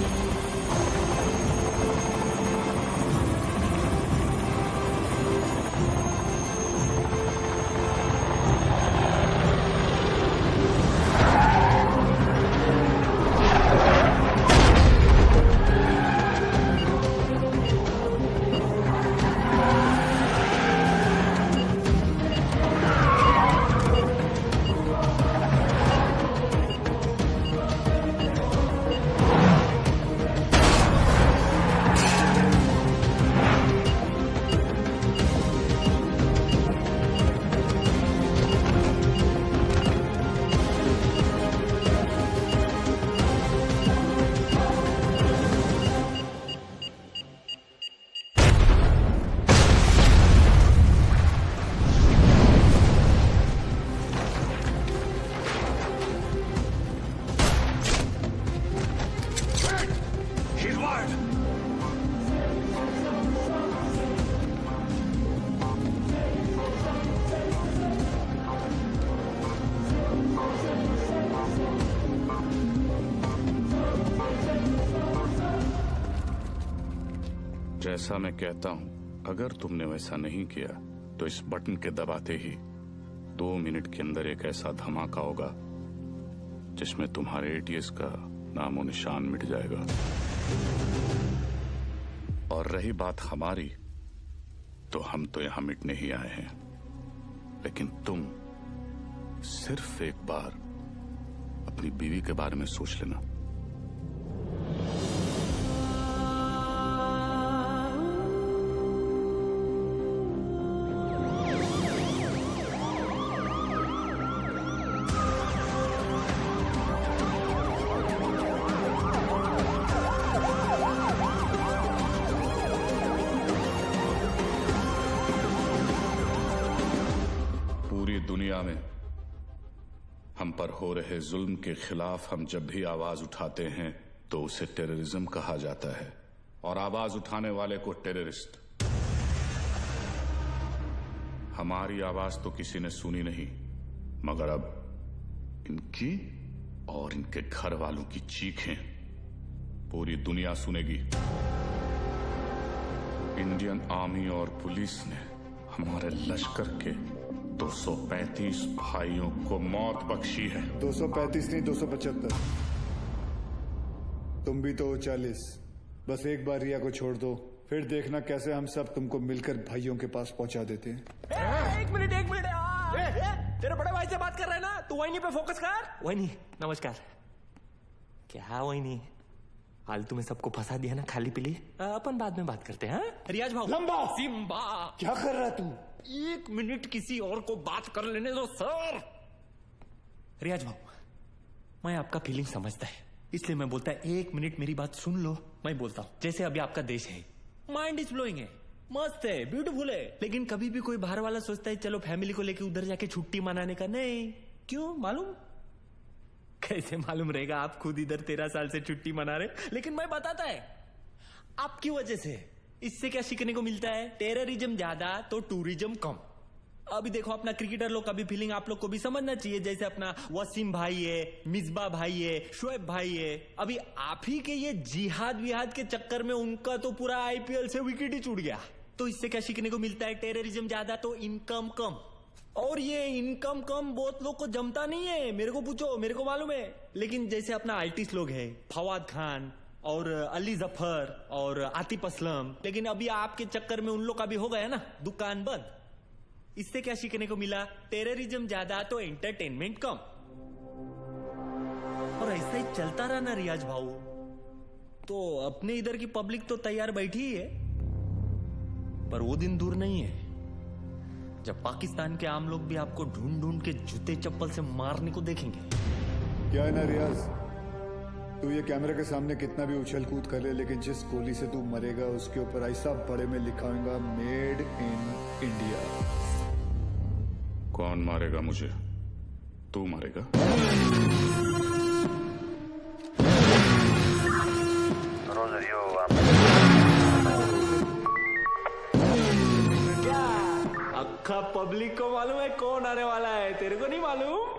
S12: जैसा मैं कहता हूं, अगर तुमने वैसा नहीं किया तो इस बटन के दबाते ही 2 मिनट के अंदर एक ऐसा धमाका होगा जिसमें तुम्हारे एटीएस का नामो निशान मिट जाएगा। और रही बात हमारी, तो हम तो यहां मिटने ही आए हैं, लेकिन तुम सिर्फ एक बार अपनी बीवी के बारे में सोच लेना। दुनिया में हम पर हो रहे जुल्म के खिलाफ हम जब भी आवाज उठाते हैं तो उसे टेररिज्म कहा जाता है, और आवाज उठाने वाले को टेररिस्ट। हमारी आवाज तो किसी ने सुनी नहीं, मगर अब इनकी और इनके घर वालों की चीखें पूरी दुनिया सुनेगी। इंडियन आर्मी और पुलिस ने हमारे लश्कर के 235 भाइयों को मौत बख्शी है।
S6: 235 नहीं, 275। तुम भी तो 40। बस एक बार रिया को छोड़ दो, फिर देखना कैसे हम सब तुमको मिलकर भाइयों के पास पहुंचा देते हैं।
S18: एक मिनट तेरे बड़े भाई से बात कर रहा है ना, तू वही पे फोकस कर। वही नमस्कार। क्या वही फालतू में सबको फंसा दिया ना, खाली पीली। अपन बाद में बात करते हैं। रियाज भाऊ।
S6: लंबा
S18: सिम्बा
S6: क्या कर रहा तू?
S18: 1 मिनट किसी और को बात कर लेने दो सर। रियाज भाऊ, मैं आपका फीलिंग समझता है, इसलिए मैं बोलता है 1 मिनट मेरी बात सुन लो। मैं बोलता हूँ, जैसे अभी आपका देश है, माइंड इज ब्लोइंग है, मस्त है, ब्यूटीफुल है, लेकिन कभी भी कोई बाहर वाला सोचता है चलो फैमिली को लेके उधर जाके छुट्टी मनाने का। नहीं, क्यों मालूम? कैसे मालूम रहेगा? आप खुद इधर 13 साल से छुट्टी मना रहे, लेकिन मैं बताता है आपकी वजह से। इससे क्या सीखने को मिलता है? टेररिज्म ज्यादा तो टूरिज्म कम। अभी देखो अपना क्रिकेटर लोग का भी फीलिंग आप लोग को भी समझना चाहिए। जैसे अपना वसीम भाई है, मिसबा भाई है, शोएब भाई है, अभी आप ही के ये जिहाद विहाद के चक्कर में उनका तो पूरा आईपीएल से विकेट ही छूट गया। तो इससे क्या सीखने को मिलता है? टेररिज्म ज्यादा तो इनकम कम। और ये इनकम कम बहुत लोग को जमता नहीं है, मेरे को पूछो, मेरे को मालूम है। लेकिन जैसे अपना आर्टिस्ट लोग है, फवाद खान और अली जफर और आतिफ असलम, लेकिन अभी आपके चक्कर में उन लोग का भी हो गया ना दुकान बंद। इससे क्या सीखने को मिला? टेररिज्म ज्यादा तो एंटरटेनमेंट कम। और ऐसा ही चलता रहा ना रियाज भाऊ, तो अपने इधर की पब्लिक तो तैयार बैठी ही है। पर वो दिन दूर नहीं है जब पाकिस्तान के आम लोग भी आपको ढूंढ ढूंढ के जूते चप्पल से मारने को देखेंगे।
S6: क्या है ना रियाज, तू ये कैमरे के सामने कितना भी उछल कूद कर ले, लेकिन जिस गोली से तू मरेगा उसके ऊपर ऐसा बड़े में लिखा होगा मेड इन इंडिया।
S12: कौन मारेगा मुझे? तू मारेगा?
S18: अक्खा पब्लिक को मालूम है कौन आने वाला है, तेरे को नहीं मालूम?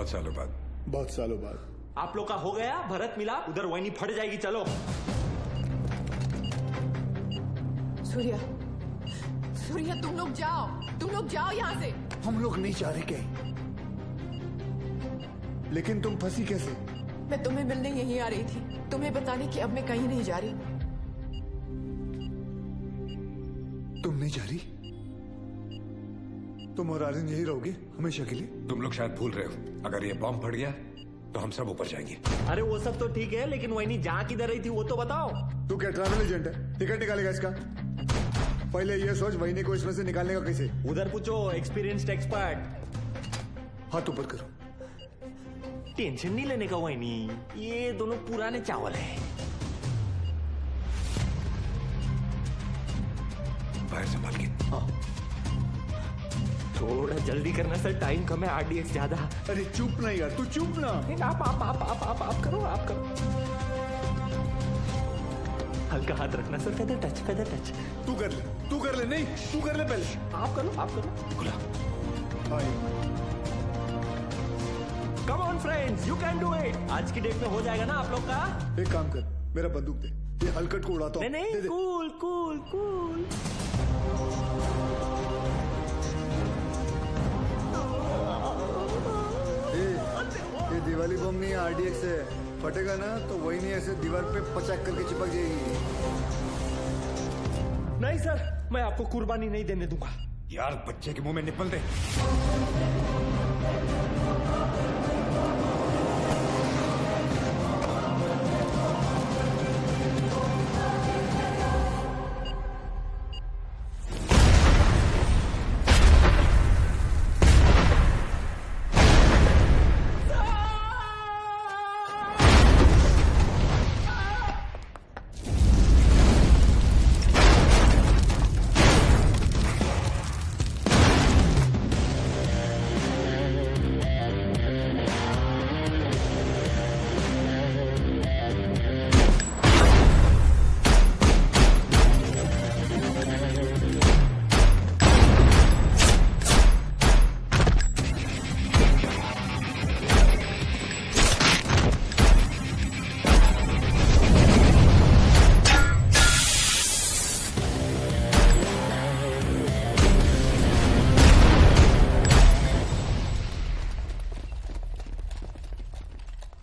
S3: बहुत सालों बाद।
S6: बहुत सालों बाद।
S18: आप लोग का हो गया, भरत मिला, उधर वही फट जाएगी। चलो
S15: सूर्या, सूर्या तुम लोग जाओ यहाँ से।
S6: हम लोग नहीं जा रहे कहीं। लेकिन तुम फंसी कैसे?
S15: मैं तुम्हें मिलने यहीं आ रही थी, तुम्हें बताने कि अब मैं कहीं नहीं जा रही।
S6: तुम नहीं जा रही? तुम और आर्यन यही रहोगे हमेशा के लिए?
S3: तुम लोग शायद भूल रहे हो, अगर ये बॉम्ब फट गया तो हम सब ऊपर जाएंगे।
S18: अरे वो सब तो ठीक है, लेकिन वही जा किधर रही थी वो तो बताओ।
S6: तू क्या ट्रैवल एजेंट है? टिकट निकालेगा इसका? पहले ये सोच वहीने को इसमें से निकालने का कैसे।
S18: उधर पूछो एक्सपीरियंस्ड एक्सपर्ट।
S6: हाथ ऊपर करो।
S18: टेंशन नहीं लेने का वही नहीं, ये दोनों पुराने चावल है।
S3: बाहर संभाल के।
S18: थोड़ा जल्दी करना सर, टाइम कम है, आरडीएक्स ज्यादा।
S6: अरे चुप ना यार, तू चुप ना।
S18: आप करो। हल्का हाथ रखना सर, फेदर टच।
S6: तू कर ले, नहीं तू कर ले पहले।
S18: आप करो। Come on friends, you can do it. आज की डेट में हो जाएगा ना आप लोग का।
S6: एक काम कर, मेरा बंदूक दे, ये हलकट को उड़ाता हूं।
S18: नहीं, कूल।
S6: ये दिवाली बम नहीं, आरडीएक्स है। फटेगा ना तो वही नहीं ऐसे दीवार पे पचाक करके चिपक जाएगी।
S18: नहीं सर, मैं आपको कुर्बानी नहीं देने दूंगा।
S3: यार बच्चे के मुंह में निपल दे।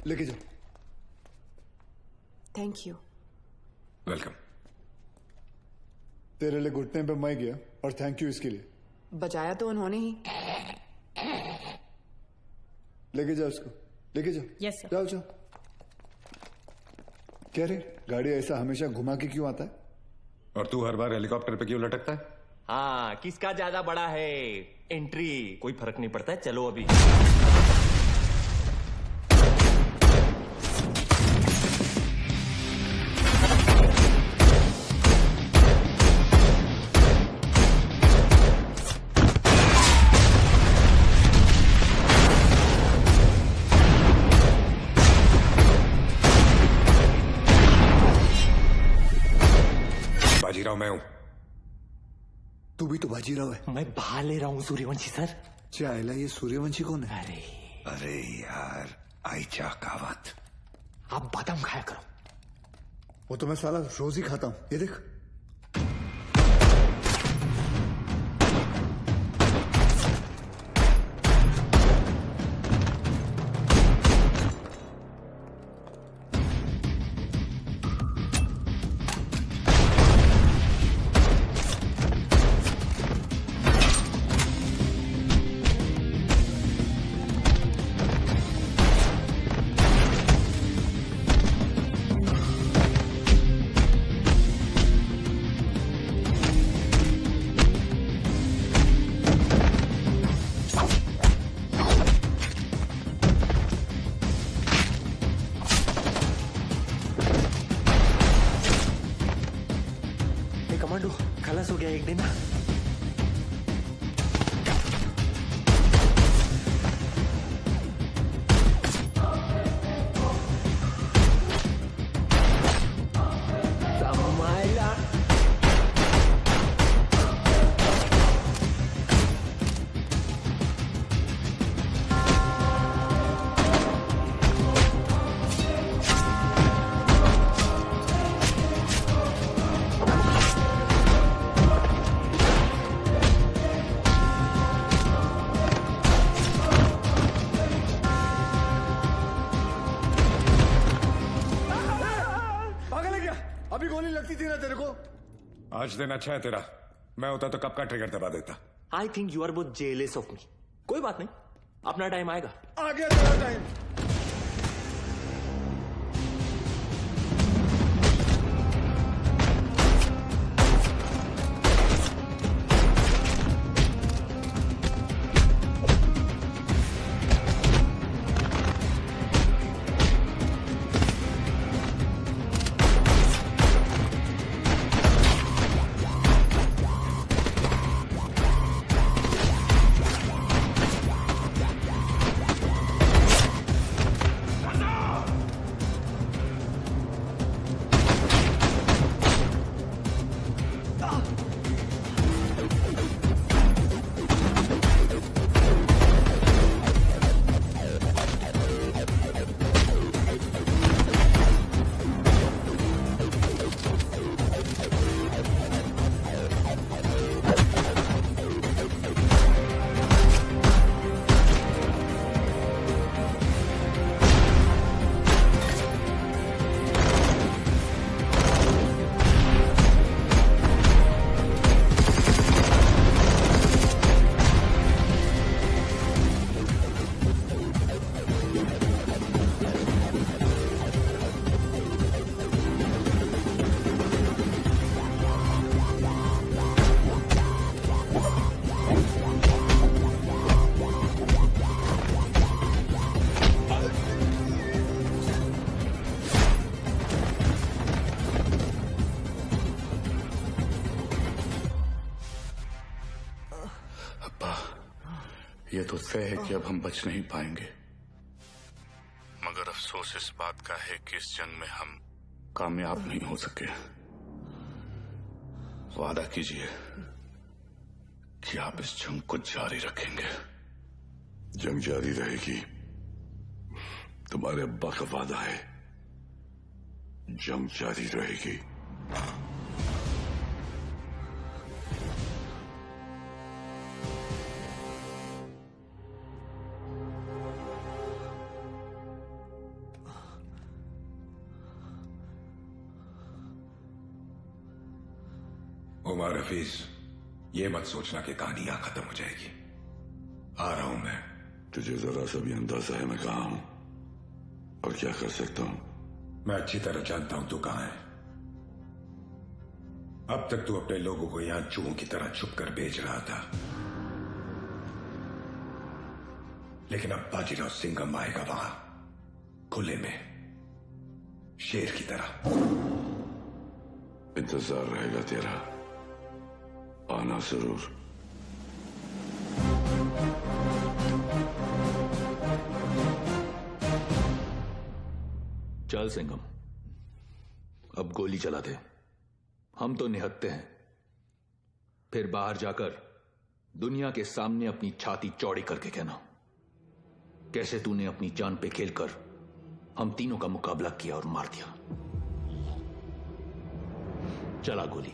S6: लेके जाओ।
S15: Thank you.
S3: वेलकम।
S6: तेरे लिए घुटने पे मैं गया और थैंक यू इसके लिए।
S15: बजाया तो उन्होंने ही।
S6: लेके जाओ इसको, लेके जाओ।
S15: Yes sir.
S6: जाओ। क्या रे, गाड़ी ऐसा हमेशा घुमा के क्यों आता है?
S3: और तू हर बार हेलीकॉप्टर पे क्यों लटकता है?
S18: हाँ, किसका ज्यादा बड़ा है एंट्री, कोई फर्क नहीं पड़ता है। चलो अभी।
S3: बाजीराव मैं हूं।
S6: तू भी तो बाजीराव है।
S18: मैं बहा ले रहा हूँ सूर्यवंशी सर।
S6: चाइला, ये सूर्यवंशी कौन है?
S3: अरे यार, आइचा कावत।
S18: आप बादाम खाया करो।
S6: वो तो मैं साला रोज ही खाता हूँ, ये देख।
S18: कमांडो खलास हो गया एक दिन।
S3: आज दिन अच्छा है तेरा। मैं होता तो कब का ट्रिगर दबा देता।
S18: I think you are both jealous of me. कोई बात नहीं, अपना टाइम आएगा।
S6: आ गया तेरा टाइम।
S12: ये तो तय है कि अब हम बच नहीं पाएंगे, मगर अफसोस इस बात का है कि इस जंग में हम कामयाब नहीं हो सके। वादा कीजिए कि आप इस जंग को जारी रखेंगे।
S13: जंग जारी रहेगी, तुम्हारे अब्बा का वादा है। जंग जारी रहेगी।
S3: उमर हफीज, ये मत सोचना कि कहानी यहां खत्म हो जाएगी। आ रहा हूं मैं।
S13: तुझे जरा सा भी अंदाजा है मैं कहां हूं और क्या कर सकता हूं?
S3: मैं अच्छी तरह जानता हूं तू कहां है। अब तक तू अपने लोगों को यहां चूहों की तरह छुप कर बेच रहा था, लेकिन अब बाजीराव सिंघम आएगा वहां खुले में, शेर की तरह।
S13: इंतजार रहेगा तेरा, आना जरूर।
S7: चल सिंघम, अब गोली चला दे। हम तो निहत्ते हैं, फिर बाहर जाकर दुनिया के सामने अपनी छाती चौड़ी करके कहना कैसे तूने अपनी जान पे खेलकर हम तीनों का मुकाबला किया और मार दिया। चला गोली।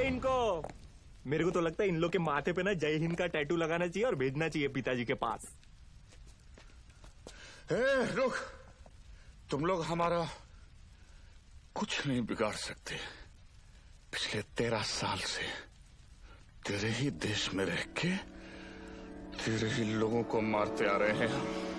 S18: है इनको। मेरे को तो लगता है इन लोग के माथे पे ना जय हिंद का टैटू लगाना चाहिए और भेजना चाहिए पिताजी के पास।
S12: रुक, तुम लोग हमारा कुछ नहीं बिगाड़ सकते। पिछले 13 साल से तेरे ही देश में रह के तेरे ही लोगों को मारते आ रहे हैं।